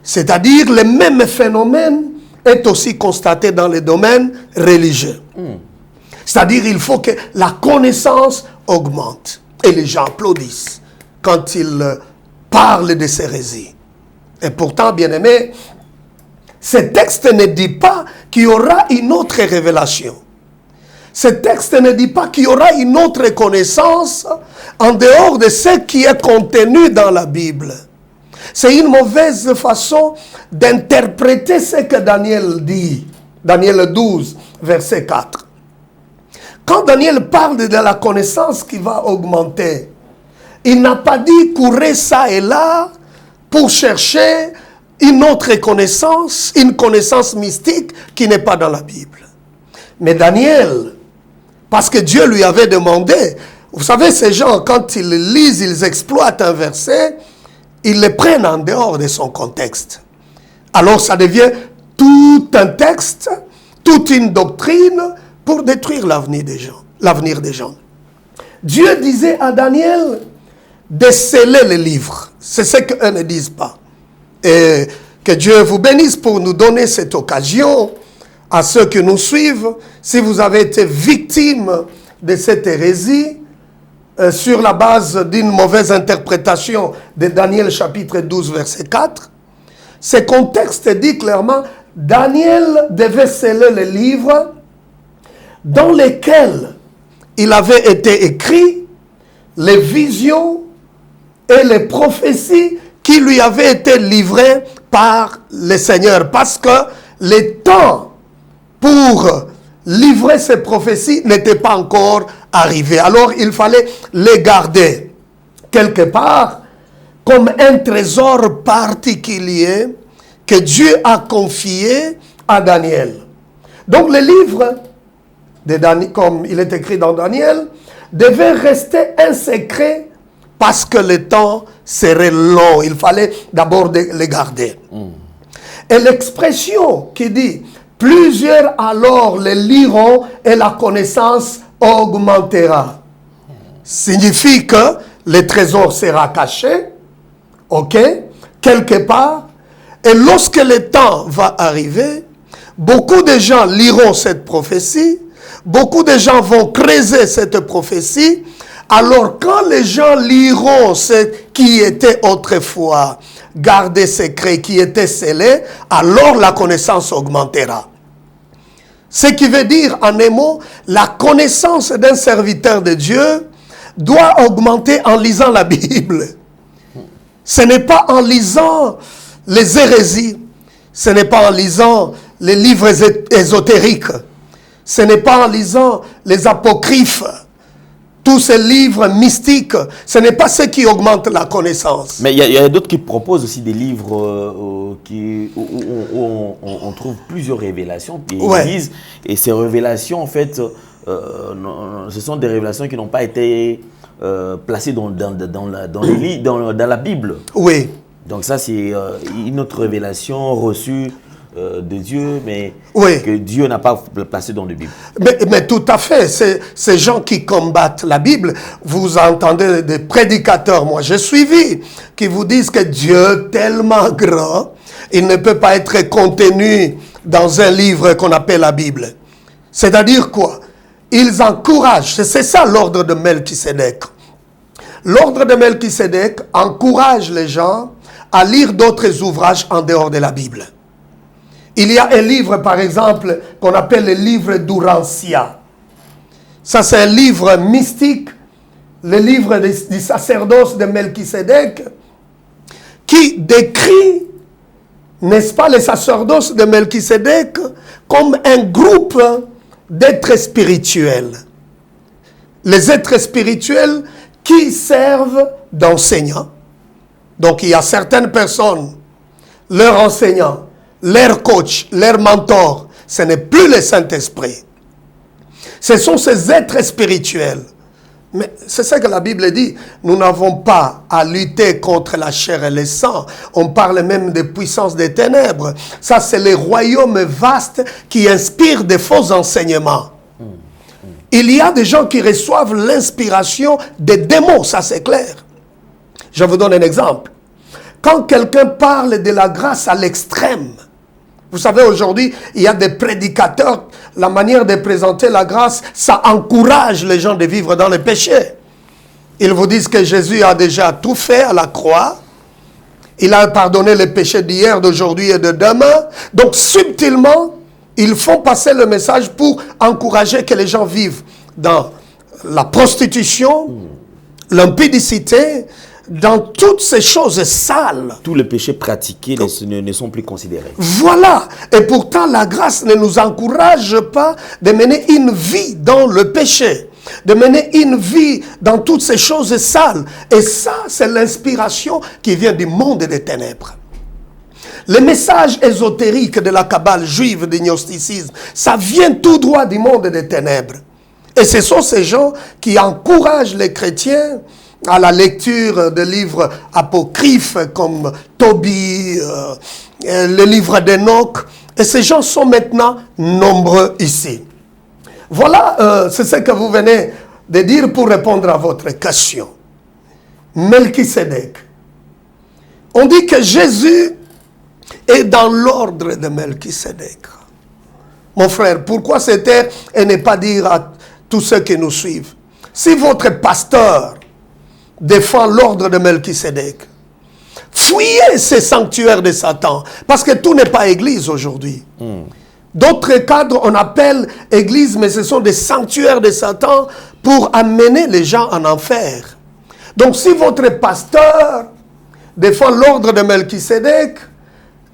c'est-à-dire le même phénomène est aussi constaté dans le domaine religieux. C'est-à-dire il faut que la connaissance augmente. Et les gens applaudissent quand ils parlent de ces hérésies. Et pourtant, bien-aimés, ce texte ne dit pas qu'il y aura une autre révélation. Ce texte ne dit pas qu'il y aura une autre connaissance en dehors de ce qui est contenu dans la Bible. C'est une mauvaise façon d'interpréter ce que Daniel dit. Daniel 12, verset 4. Quand Daniel parle de la connaissance qui va augmenter, il n'a pas dit courir ça et là pour chercher une autre connaissance, une connaissance mystique qui n'est pas dans la Bible. Mais Daniel, parce que Dieu lui avait demandé, vous savez, ces gens, quand ils lisent, ils exploitent un verset, ils le prennent en dehors de son contexte. Alors ça devient tout un texte, toute une doctrine pour détruire l'avenir des gens. Dieu disait à Daniel de sceller les livres. C'est ce qu'eux ne disent pas. Et que Dieu vous bénisse pour nous donner cette occasion à ceux qui nous suivent. Si vous avez été victime de cette hérésie, sur la base d'une mauvaise interprétation de Daniel chapitre 12 verset 4, ce contexte dit clairement, Daniel devait sceller les livres dans lesquels il avait été écrit les visions et les prophéties qui lui avaient été livrées par le Seigneur. Parce que le temps pour livrer ces prophéties n'était pas encore arrivé. Alors il fallait les garder quelque part comme un trésor particulier que Dieu a confié à Daniel. Donc le livre de Daniel, comme il est écrit dans Daniel, devait rester un secret parce que le temps serait long. Il fallait d'abord les garder. Et l'expression qui dit « plusieurs alors les liront et la connaissance augmentera » signifie que le trésor sera caché, ok, quelque part, et lorsque le temps va arriver, beaucoup de gens liront cette prophétie, beaucoup de gens vont creuser cette prophétie. Alors quand les gens liront ce qui était autrefois gardé secret, qui était scellé, alors la connaissance augmentera. Ce qui veut dire, en un mot, la connaissance d'un serviteur de Dieu doit augmenter en lisant la Bible. Ce n'est pas en lisant les hérésies, ce n'est pas en lisant les livres ésotériques, ce n'est pas en lisant les apocryphes, tous ces livres mystiques, ce n'est pas ce qui augmente la connaissance. Mais il y a d'autres qui proposent aussi des livres où on trouve plusieurs révélations. Et ces révélations, en fait, ce sont des révélations qui n'ont pas été placées dans la Bible. Oui. Donc ça, c'est une autre révélation reçue de Dieu, mais que Dieu n'a pas placé dans la Bible. Mais tout à fait, ces gens qui combattent la Bible, vous entendez des prédicateurs, moi j'ai suivi, qui vous disent que Dieu tellement grand, il ne peut pas être contenu dans un livre qu'on appelle la Bible. C'est-à-dire quoi? Ils encouragent, c'est ça l'ordre de Melchisédek. L'ordre de Melchisédek encourage les gens à lire d'autres ouvrages en dehors de la Bible. Il y a un livre, par exemple, qu'on appelle le livre d'Urantia. Ça, c'est un livre mystique, le livre du sacerdoce de Melchisédek, qui décrit, n'est-ce pas, le sacerdoce de Melchisédek comme un groupe d'êtres spirituels. Les êtres spirituels qui servent d'enseignants. Donc, il y a certaines personnes, leurs enseignants, leur coach, leur mentor, ce n'est plus le Saint-Esprit. Ce sont ces êtres spirituels. Mais c'est ça que la Bible dit. Nous n'avons pas à lutter contre la chair et le sang. On parle même des puissances des ténèbres. Ça, c'est les royaumes vastes qui inspirent des faux enseignements. Il y a des gens qui reçoivent l'inspiration des démons, ça c'est clair. Je vous donne un exemple. Quand quelqu'un parle de la grâce à l'extrême, vous savez, aujourd'hui, il y a des prédicateurs, la manière de présenter la grâce, ça encourage les gens de vivre dans le péché. Ils vous disent que Jésus a déjà tout fait à la croix. Il a pardonné les péchés d'hier, d'aujourd'hui et de demain. Donc, subtilement, ils font passer le message pour encourager que les gens vivent dans la prostitution, l'impudicité, dans toutes ces choses sales. Tous les péchés pratiqués ne sont plus considérés. Voilà. Et pourtant, la grâce ne nous encourage pas de mener une vie dans le péché, de mener une vie dans toutes ces choses sales. Et ça, c'est l'inspiration qui vient du monde des ténèbres. Le message ésotérique de la Kabbale juive, du gnosticisme, ça vient tout droit du monde des ténèbres. Et ce sont ces gens qui encouragent les chrétiens à la lecture de livres apocryphes comme Tobie, le livre d'Enoch. Et ces gens sont maintenant nombreux ici. Voilà, c'est ce que vous venez de dire pour répondre à votre question. Melchisédek. On dit que Jésus est dans l'ordre de Melchisédek. Mon frère, pourquoi c'était et ne pas dire à tous ceux qui nous suivent? Si votre pasteur défend l'ordre de Melchisédek, fuyez ces sanctuaires de Satan, parce que tout n'est pas église aujourd'hui. D'autres cadres, on appelle église, mais ce sont des sanctuaires de Satan pour amener les gens en enfer. Donc si votre pasteur défend l'ordre de Melchisédek,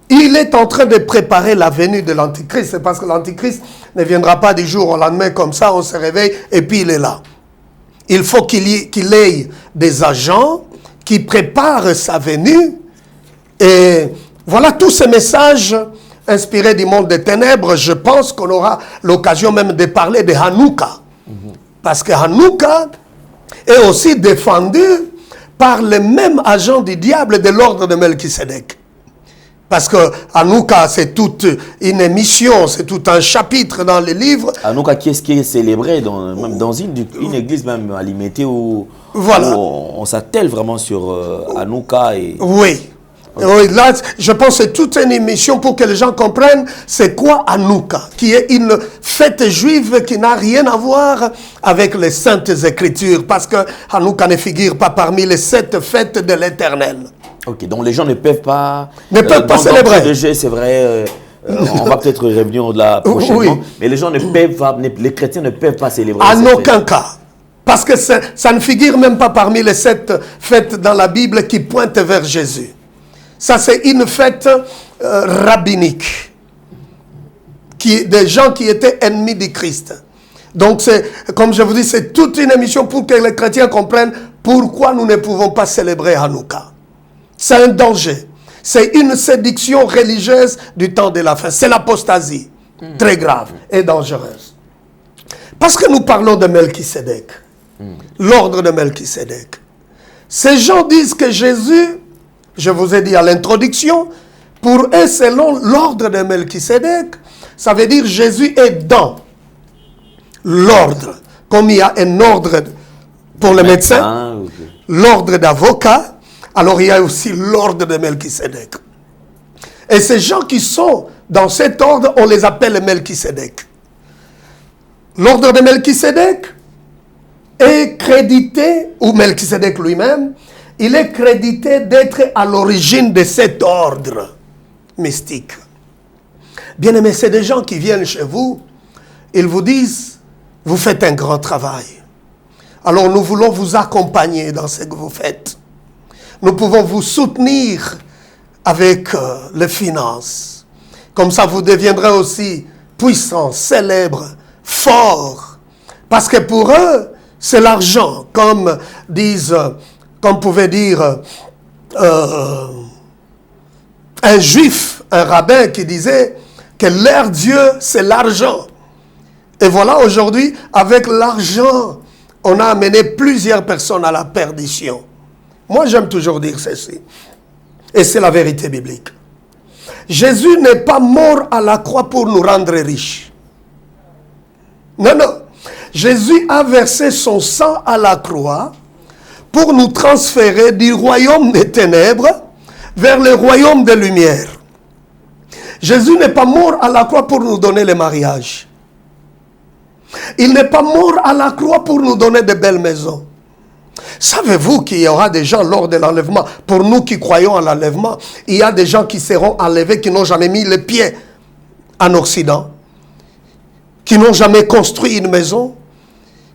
il est en train de préparer la venue de l'Antichrist. C'est parce que l'Antichrist ne viendra pas du jour au lendemain comme ça, on se réveille et puis il est là. Il faut qu'il ait des agents qui préparent sa venue. Et voilà tous ces messages inspirés du monde des ténèbres. Je pense qu'on aura l'occasion même de parler de Hanouka. Parce que Hanouka est aussi défendu par les mêmes agents du diable de l'ordre de Melchisédek. Parce que Hanouka, c'est toute une émission, c'est tout un chapitre dans les livres. Hanouka, qui est célébré même dans une église même à Limité où, voilà. Où on s'attelle vraiment sur Hanouka. Oui. Okay. Oui, là, je pense que c'est toute une émission pour que les gens comprennent c'est quoi Hanouka, qui est une fête juive qui n'a rien à voir avec les saintes écritures, parce que Hanouka ne figure pas parmi les 7 fêtes de l'Éternel. Ok, donc les gens ne peuvent pas... célébrer. C'est vrai, on va peut-être revenir de la prochainement, oui. Mais les gens ne peuvent pas, les chrétiens ne peuvent pas célébrer. En aucun cas. Parce que ça ne figure même pas parmi les 7 fêtes dans la Bible qui pointent vers Jésus. Ça, c'est une fête rabbinique. Des gens qui étaient ennemis du Christ. Donc, comme je vous dis, c'est toute une émission pour que les chrétiens comprennent pourquoi nous ne pouvons pas célébrer Hanouka. C'est un danger. C'est une séduction religieuse du temps de la fin. C'est l'apostasie. Très grave et dangereuse. Parce que nous parlons de Melchisédek. L'ordre de Melchisédek. Ces gens disent que Jésus, je vous ai dit à l'introduction, pour eux, selon l'ordre de Melchisédek, ça veut dire Jésus est dans l'ordre. Comme il y a un ordre pour les médecins, l'ordre d'avocat, alors il y a aussi l'ordre de Melchisédek. Et ces gens qui sont dans cet ordre, on les appelle Melchisédek. L'ordre de Melchisédek est crédité, ou Melchisédek lui-même, il est crédité d'être à l'origine de cet ordre mystique. Bien aimé, c'est des gens qui viennent chez vous, ils vous disent, vous faites un grand travail. Alors nous voulons vous accompagner dans ce que vous faites. Nous pouvons vous soutenir avec les finances. Comme ça, vous deviendrez aussi puissants, célèbres, forts. Parce que pour eux, c'est l'argent. Comme pouvait dire un juif, un rabbin qui disait que leur Dieu, c'est l'argent. Et voilà, aujourd'hui, avec l'argent, on a amené plusieurs personnes à la perdition. Moi, j'aime toujours dire ceci. Et c'est la vérité biblique. Jésus n'est pas mort à la croix pour nous rendre riches. Non, non. Jésus a versé son sang à la croix pour nous transférer du royaume des ténèbres vers le royaume des lumières. Jésus n'est pas mort à la croix pour nous donner le mariage. Il n'est pas mort à la croix pour nous donner de belles maisons. Savez-vous qu'il y aura des gens lors de l'enlèvement, pour nous qui croyons à l'enlèvement, il y a des gens qui seront enlevés, qui n'ont jamais mis les pieds en Occident, qui n'ont jamais construit une maison,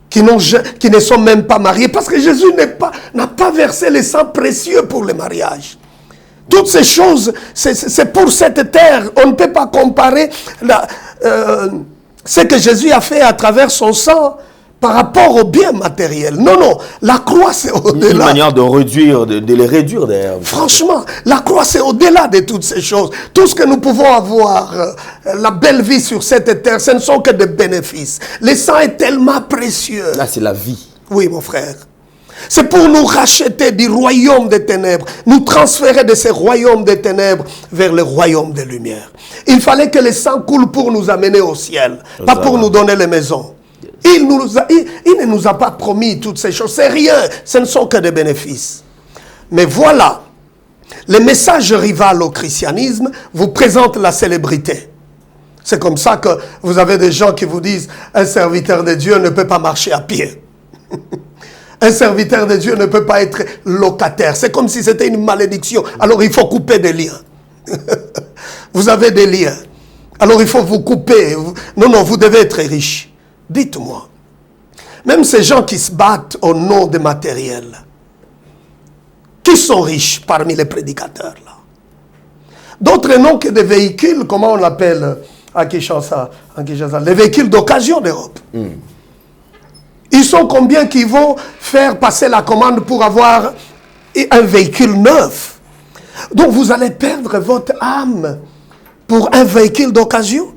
qui ne sont même pas mariés, parce que Jésus n'a pas versé le sang précieux pour le mariage. Toutes ces choses, c'est pour cette terre. On ne peut pas comparer ce que Jésus a fait à travers son sang par rapport au bien matériel. Non, non, la croix c'est au-delà. Une manière de réduire, de les réduire d'ailleurs. Franchement, la croix c'est au-delà de toutes ces choses. Tout ce que nous pouvons avoir, la belle vie sur cette terre, ce ne sont que des bénéfices. Le sang est tellement précieux. Là c'est la vie. Oui mon frère. C'est pour nous racheter du royaume des ténèbres, nous transférer de ce royaume des ténèbres vers le royaume des lumières. Il fallait que le sang coule pour nous amener au ciel, pas pour nous donner les maisons. Il ne nous a pas promis toutes ces choses. C'est rien. Ce ne sont que des bénéfices. Mais voilà. Le message rival au christianisme vous présente la célébrité. C'est comme ça que vous avez des gens qui vous disent un serviteur de Dieu ne peut pas marcher à pied. Un serviteur de Dieu ne peut pas être locataire. C'est comme si c'était une malédiction. Alors il faut couper des liens. Vous avez des liens. Alors il faut vous couper. Non, non, vous devez être riche. Dites-moi, même ces gens qui se battent au nom des matériels, qui sont riches parmi les prédicateurs là? D'autres n'ont que des véhicules, comment on l'appelle à Kinshasa, les véhicules d'occasion d'Europe. Ils sont combien qui vont faire passer la commande pour avoir un véhicule neuf? Donc vous allez perdre votre âme pour un véhicule d'occasion?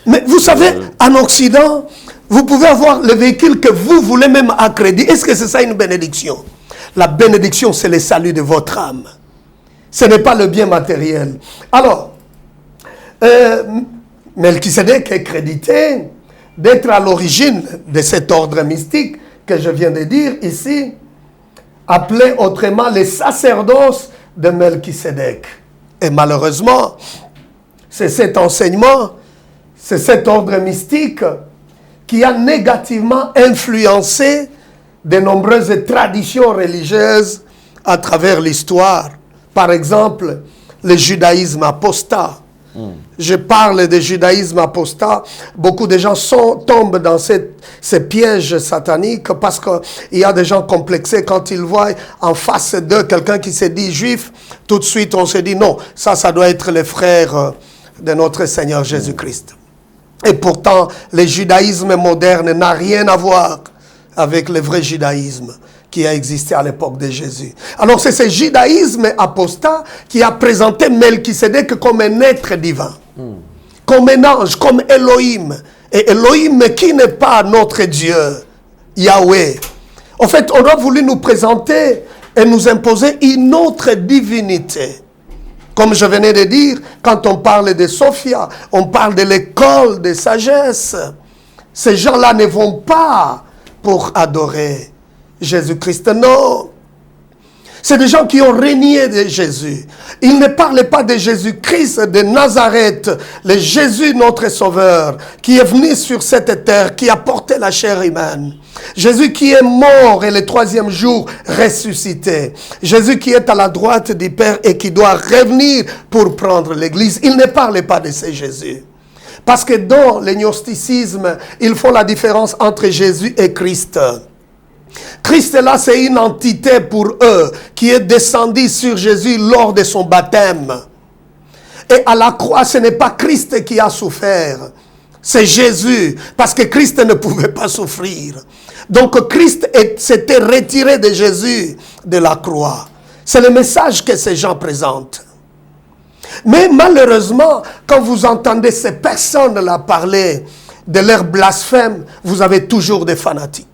Mais vous savez, en Occident, vous pouvez avoir le véhicule que vous voulez même à crédit. Est-ce que c'est ça une bénédiction? La bénédiction, c'est le salut de votre âme. Ce n'est pas le bien matériel. Alors, Melchisédek est crédité d'être à l'origine de cet ordre mystique que je viens de dire ici, appelé autrement les sacerdoces de Melchisédek. Et malheureusement, c'est cet enseignement, c'est cet ordre mystique qui a négativement influencé de nombreuses traditions religieuses à travers l'histoire. Par exemple, le judaïsme apostat. je parle de judaïsme apostat, beaucoup de gens tombent dans ces pièges sataniques parce qu'il y a des gens complexés quand ils voient en face d'eux quelqu'un qui se dit juif, tout de suite on se dit non, ça doit être le frère de notre Seigneur Jésus-Christ. Et pourtant, le judaïsme moderne n'a rien à voir avec le vrai judaïsme qui a existé à l'époque de Jésus. Alors c'est ce judaïsme apostat qui a présenté Melchisédek comme un être divin, comme un ange, comme Elohim. Et Elohim qui n'est pas notre Dieu, Yahweh. En fait, on a voulu nous présenter et nous imposer une autre divinité. Comme je venais de dire, quand on parle de Sophia, on parle de l'école de sagesse. Ces gens-là ne vont pas pour adorer Jésus-Christ, non. C'est des gens qui ont régné de Jésus. Ils ne parlaient pas de Jésus-Christ de Nazareth, le Jésus notre Sauveur, qui est venu sur cette terre, qui a porté la chair humaine. Jésus qui est mort et le troisième jour ressuscité. Jésus qui est à la droite du Père et qui doit revenir pour prendre l'Église. Ils ne parlaient pas de ce Jésus. Parce que dans le gnosticisme, ils font la différence entre Jésus et Christ. Christ là, c'est une entité pour eux qui est descendue sur Jésus lors de son baptême. Et à la croix, ce n'est pas Christ qui a souffert, c'est Jésus, parce que Christ ne pouvait pas souffrir. Donc Christ s'était retiré de Jésus de la croix. C'est le message que ces gens présentent. Mais malheureusement, quand vous entendez ces personnes-là parler de leur blasphème, vous avez toujours des fanatiques.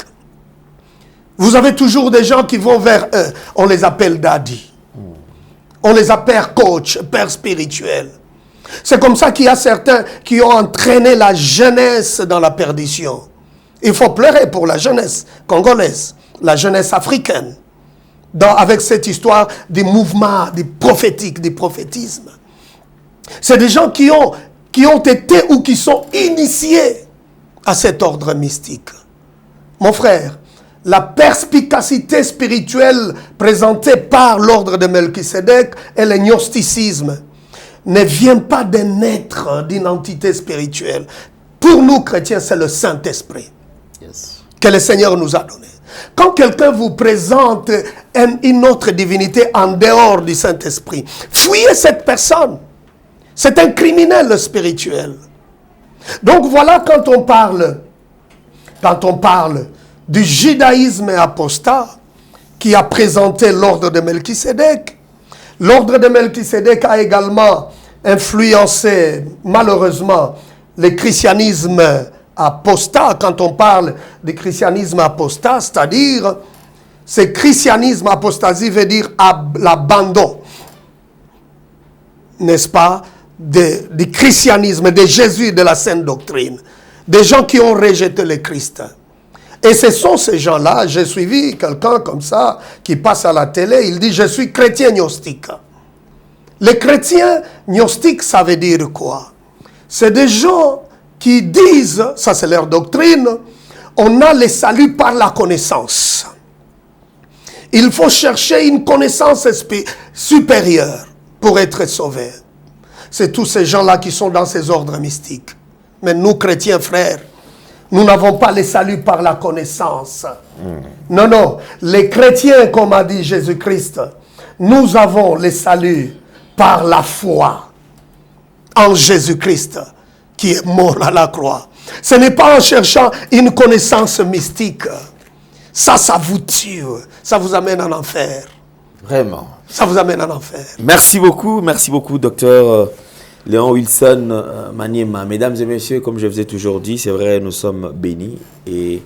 Vous avez toujours des gens qui vont vers eux. On les appelle daddy. On les appelle coach, père spirituel. C'est comme ça qu'il y a certains qui ont entraîné la jeunesse dans la perdition. Il faut pleurer pour la jeunesse congolaise, la jeunesse africaine. Avec cette histoire du mouvement, du prophétique, du prophétisme. C'est des gens qui ont été ou qui sont initiés à cet ordre mystique. Mon frère, la perspicacité spirituelle présentée par l'ordre de Melchisédek et le gnosticisme ne vient pas d'un être, d'une entité spirituelle. Pour nous chrétiens, c'est le Saint-Esprit que le Seigneur nous a donné. Quand quelqu'un vous présente une autre divinité en dehors du Saint-Esprit, fuyez cette personne. C'est un criminel spirituel. Donc voilà quand on parle du judaïsme apostat qui a présenté l'ordre de Melchisédek. L'ordre de Melchisédek a également influencé malheureusement le christianisme apostat. Quand on parle de christianisme apostat, c'est-à-dire ce christianisme apostasie veut dire l'abandon, n'est-ce pas, du christianisme, de Jésus, de la sainte doctrine. Des gens qui ont rejeté le Christ. Et ce sont ces gens-là, j'ai suivi quelqu'un comme ça, qui passe à la télé, il dit « Je suis chrétien gnostique ». Les chrétiens gnostiques, ça veut dire quoi? C'est des gens qui disent, ça c'est leur doctrine, on a le salut par la connaissance. Il faut chercher une connaissance supérieure pour être sauvé. C'est tous ces gens-là qui sont dans ces ordres mystiques. Mais nous, chrétiens, frères, nous n'avons pas le salut par la connaissance. Non, non. Les chrétiens, comme a dit Jésus-Christ, nous avons le salut par la foi en Jésus-Christ qui est mort à la croix. Ce n'est pas en cherchant une connaissance mystique. Ça vous tue. Ça vous amène en enfer. Vraiment. Ça vous amène en enfer. Merci beaucoup, docteur Léon Wilson Maniema. Mesdames et messieurs, comme je vous ai toujours dit, c'est vrai, nous sommes bénis. Et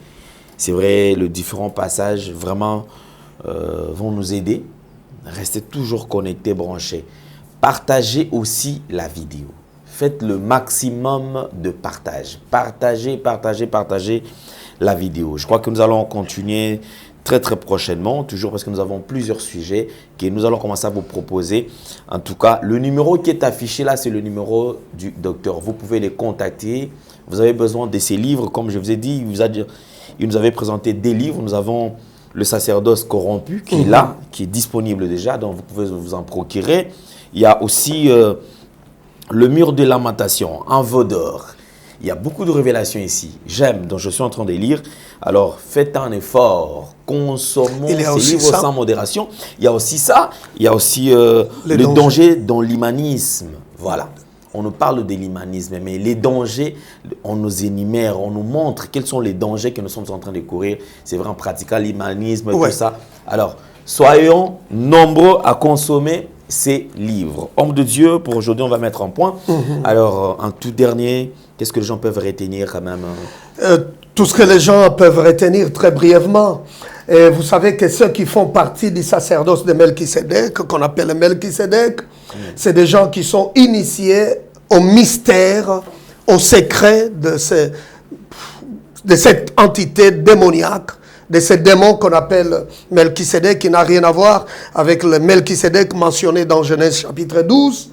c'est vrai, les différents passages vraiment vont nous aider. Restez toujours connectés, branchés. Partagez aussi la vidéo. Faites le maximum de partage. Partagez la vidéo. Je crois que nous allons continuer très prochainement, toujours parce que nous avons plusieurs sujets que nous allons commencer à vous proposer. En tout cas, le numéro qui est affiché là, c'est le numéro du docteur. Vous pouvez les contacter. Vous avez besoin de ces livres, comme je vous ai dit, il nous avait présenté des livres. Nous avons le sacerdoce corrompu qui est là, qui est disponible déjà, donc vous pouvez vous en procurer. Il y a aussi le mur de lamentation, un veau d'or. Il y a beaucoup de révélations ici. J'aime, donc je suis en train de lire. Alors, faites un effort. Consommons ces livres sans modération. Il y a aussi ça. Il y a aussi le danger dans l'humanisme. Voilà. On nous parle de l'humanisme, mais les dangers, on nous énumère, on nous montre quels sont les dangers que nous sommes en train de courir. C'est vrai, en pratiquant l'humanisme, tout ça. Alors, soyons nombreux à consommer ces livres. Homme de Dieu, pour aujourd'hui, on va mettre un point. Alors, un tout dernier, qu'est-ce que les gens peuvent retenir quand même? Tout ce que les gens peuvent retenir très brièvement. Et vous savez que ceux qui font partie du sacerdoce de Melchisédek, qu'on appelle Melchisédek, c'est des gens qui sont initiés au mystère, au secret de cette entité démoniaque, de ces démons qu'on appelle Melchisédek, qui n'a rien à voir avec le Melchisédek mentionné dans Genèse chapitre 12.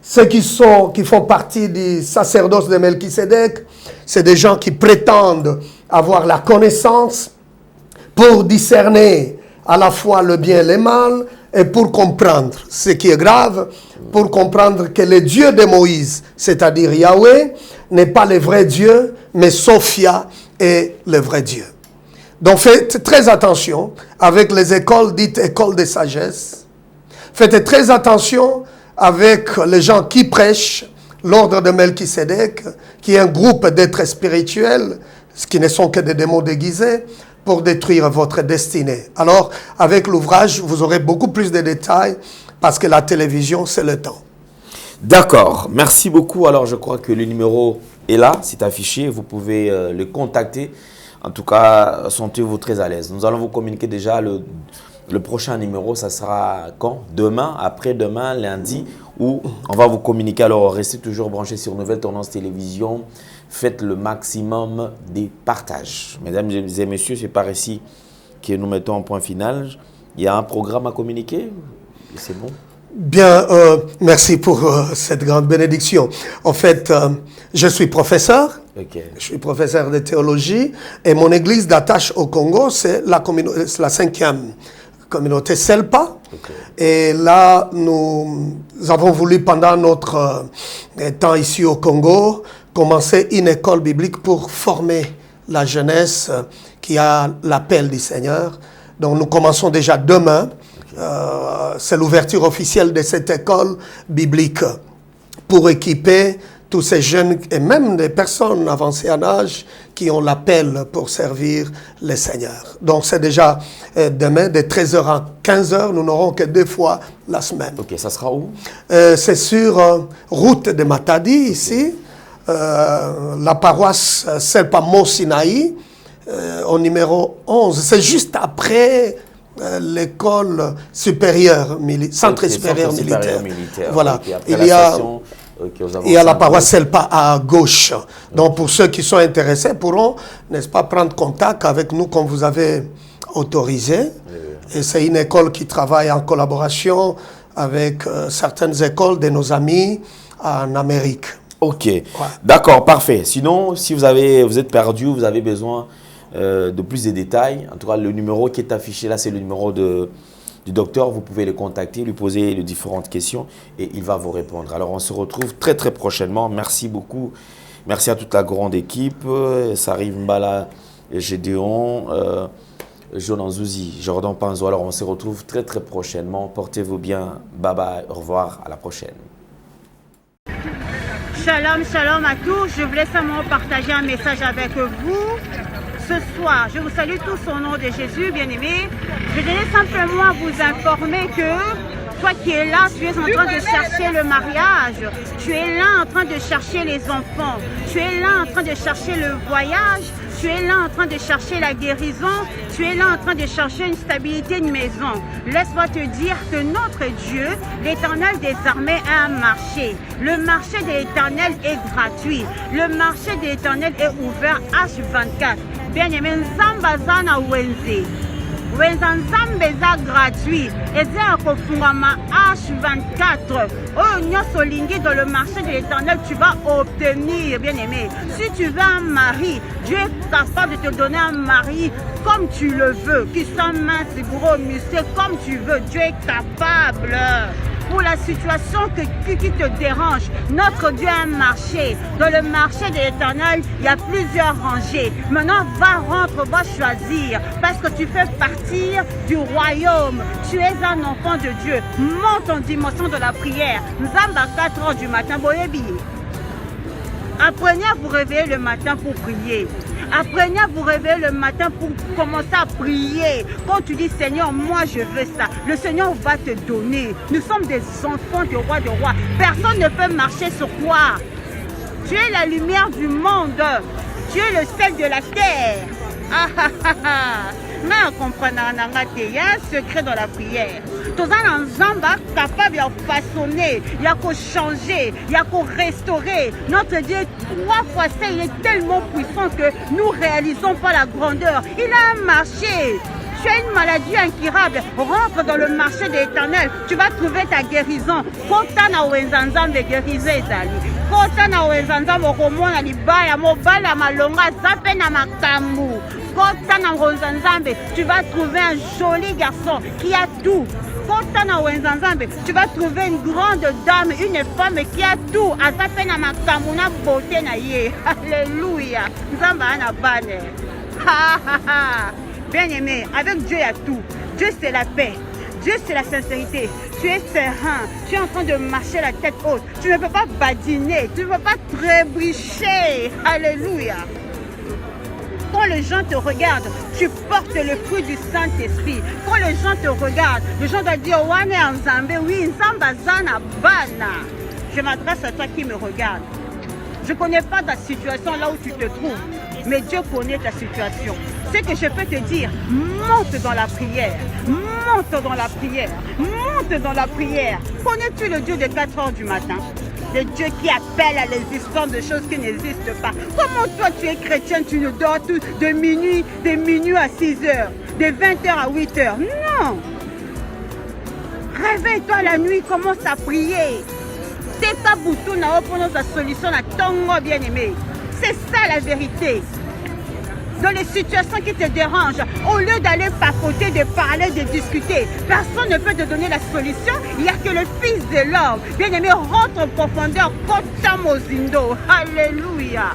Ceux qui font partie du sacerdoce de Melchisédek, c'est des gens qui prétendent avoir la connaissance pour discerner à la fois le bien et le mal, et pour comprendre ce qui est grave, pour comprendre que le Dieu de Moïse, c'est-à-dire Yahweh, n'est pas le vrai Dieu, mais Sophia est le vrai Dieu. Donc faites très attention avec les écoles dites écoles de sagesse. Faites très attention avec les gens qui prêchent l'ordre de Melchisédek, qui est un groupe d'êtres spirituels, qui ne sont que des démons déguisés, pour détruire votre destinée. Alors, avec l'ouvrage, vous aurez beaucoup plus de détails, parce que la télévision, c'est le temps. D'accord, merci beaucoup. Alors, je crois que le numéro est là, c'est affiché, vous pouvez le contacter. En tout cas, sentez-vous très à l'aise. Nous allons vous communiquer déjà le prochain numéro, ça sera quand? Demain, après-demain, lundi, où on va vous communiquer. Alors, restez toujours branchés sur Nouvelle Tendance Télévision. Faites le maximum des partages. Mesdames et messieurs, c'est par ici que nous mettons un point final. Il y a un programme à communiquer? C'est bon? Bien, merci pour cette grande bénédiction. En fait, je suis professeur. Je suis professeur de théologie et mon église d'attache au Congo, c'est la 5e communauté Selpa. Et là, nous avons voulu, pendant notre temps ici au Congo, commencer une école biblique pour former la jeunesse qui a l'appel du Seigneur. Donc nous commençons déjà demain. C'est l'ouverture officielle de cette école biblique pour équiper tous ces jeunes et même des personnes avancées en âge qui ont l'appel pour servir le Seigneur. Donc c'est déjà demain, de 13h à 15h, nous n'aurons que 2 fois la semaine. Ok, ça sera où? C'est sur route de Matadi, ici, la paroisse Selpa Mont Sinaï, au numéro 11. C'est juste après l'école supérieure, centre supérieur militaire. Voilà, il y a la paroisse Selpa à gauche. Donc pour ceux qui sont intéressés pourront, n'est-ce pas, prendre contact avec nous comme vous avez autorisé. Et c'est une école qui travaille en collaboration avec certaines écoles de nos amis en Amérique. Ok, ouais. D'accord, parfait. Sinon, si vous êtes perdu, vous avez besoin de plus de détails, en tout cas le numéro qui est affiché là, c'est le numéro du docteur. Vous pouvez le contacter, lui poser les différentes questions et il va vous répondre. Alors on se retrouve très très prochainement. Merci beaucoup. Merci à toute la grande équipe. Sarif Mbala, Gédéon, Jonan Zouzi, Jordan Panzo. Alors on se retrouve très très prochainement. Portez-vous bien. Bye bye. Au revoir. À la prochaine. Shalom, shalom à tous. Je voulais simplement partager un message avec vous. Ce soir, je vous salue tous au nom de Jésus, bien-aimés. Je voulais simplement vous informer que toi qui es là, tu es en train de chercher le mariage. Tu es là en train de chercher les enfants. Tu es là en train de chercher le voyage. Tu es là en train de chercher la guérison. Tu es là en train de chercher une stabilité de maison. Laisse-moi te dire que notre Dieu, l'Éternel des armées, a un marché. Le marché de l'Éternel est gratuit. Le marché de l'Éternel est ouvert H24. Bien-aimé, Nzambazana Wenze. Nzambe eza gratuit. Eza kofungama H24. Oh, nyonso lingi dans le marché de l'Éternel, tu vas obtenir, bien-aimé. Si tu veux un mari, Dieu est capable de te donner un mari comme tu le veux, qui soit mince, gros, musclé, comme tu veux. Dieu est capable. pour la situation qui te dérange. Notre Dieu a un marché. Dans le marché de l'Éternel, il y a plusieurs rangées. Maintenant, va choisir. Parce que tu fais partir du royaume. Tu es un enfant de Dieu. Monte en dimension de la prière. Nous sommes à 4 h du matin. Apprenez à vous réveiller le matin pour prier. Apprenez à vous réveiller le matin pour commencer à prier. Quand tu dis Seigneur, moi je veux ça, le Seigneur va te donner. Nous sommes des enfants de roi de roi. Personne ne peut marcher sur toi. Tu es la lumière du monde. Tu es le sel de la terre. Mais comprenant, il y a un secret dans la prière. Tous les gens capable de façonner, il y a qu'à changer, il y a qu'à restaurer. Notre Dieu, 3 fois ça, il est tellement puissant que nous ne réalisons pas la grandeur. Il a un marché. Tu as une maladie incurable, rentre dans le marché de l'Éternel, tu vas trouver ta guérison. Quand tu as guérison, quand tu tu vas trouver un joli garçon qui a tout. Quand tu vas trouver une grande dame, une femme qui a tout. Alléluia. Bien aimé, avec Dieu il y a tout. Dieu c'est la paix. Dieu c'est la sincérité. Tu es serein. Tu es en train de marcher la tête haute. Tu ne peux pas badiner. Tu ne peux pas trébucher. Alléluia. Quand les gens te regardent, tu portes le fruit du Saint-Esprit. Quand les gens te regardent, les gens doivent dire Wane Nzambe, oui, Nzamba Zana Bana. Je m'adresse à toi qui me regarde. Je ne connais pas ta situation là où tu te trouves, mais Dieu connaît ta situation. Ce que je peux te dire, monte dans la prière, monte dans la prière, monte dans la prière. Connais-tu le Dieu de 4 h du matin? Le Dieu qui appelle à l'existence de choses qui n'existent pas. Comment toi tu es chrétien, tu ne dors tout de minuit à 6 h, de 20 h à 8 h? Non! Réveille-toi la nuit, commence à prier. C'est ta bouton à opposer sa solution à ton bien-aimé. C'est ça la vérité. Dans les situations qui te dérangent, au lieu d'aller papoter, de parler, de discuter, personne ne peut te donner la solution. Il n'y a que le Fils de l'homme. Bien-aimé, rentre en profondeur. Kotamozindo. Alléluia.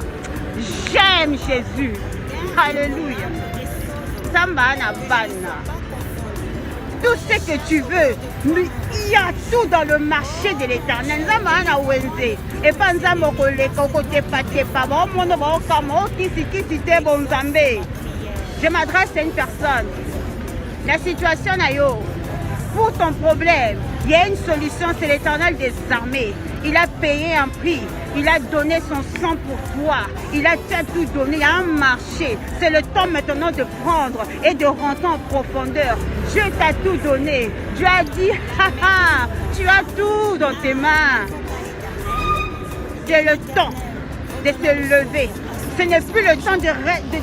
J'aime Jésus. Alléluia. Sambana bana. Tout ce que tu veux, il y a tout dans le marché de l'Éternel. Et pas je m'adresse à une personne. La situation pour ton problème, il y a une solution, c'est l'Éternel des armées. Il a payé un prix, il a donné son sang pour toi, il a tout donné, il y a un marché. C'est le temps maintenant de prendre et de rentrer en profondeur. Dieu t'a tout donné. Dieu a dit, haha, tu as tout dans tes mains. C'est le temps de se lever. Ce n'est plus le temps de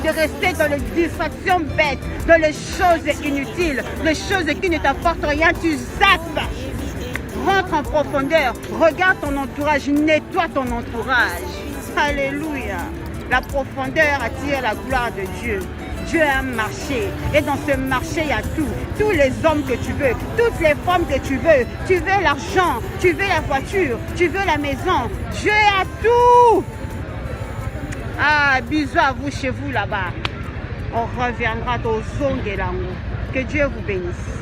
rester dans les distractions bêtes, dans les choses inutiles, les choses qui ne t'apportent rien. Tu zappes. Rentre en profondeur. Regarde ton entourage. Nettoie ton entourage. Alléluia. La profondeur attire la gloire de Dieu. Dieu a un marché. Et dans ce marché, il y a tout. Tous les hommes que tu veux, toutes les femmes que tu veux. Tu veux l'argent, tu veux la voiture, tu veux la maison. Dieu a tout. Ah, bisous à vous chez vous là-bas. On reviendra au son de l'amour. Que Dieu vous bénisse.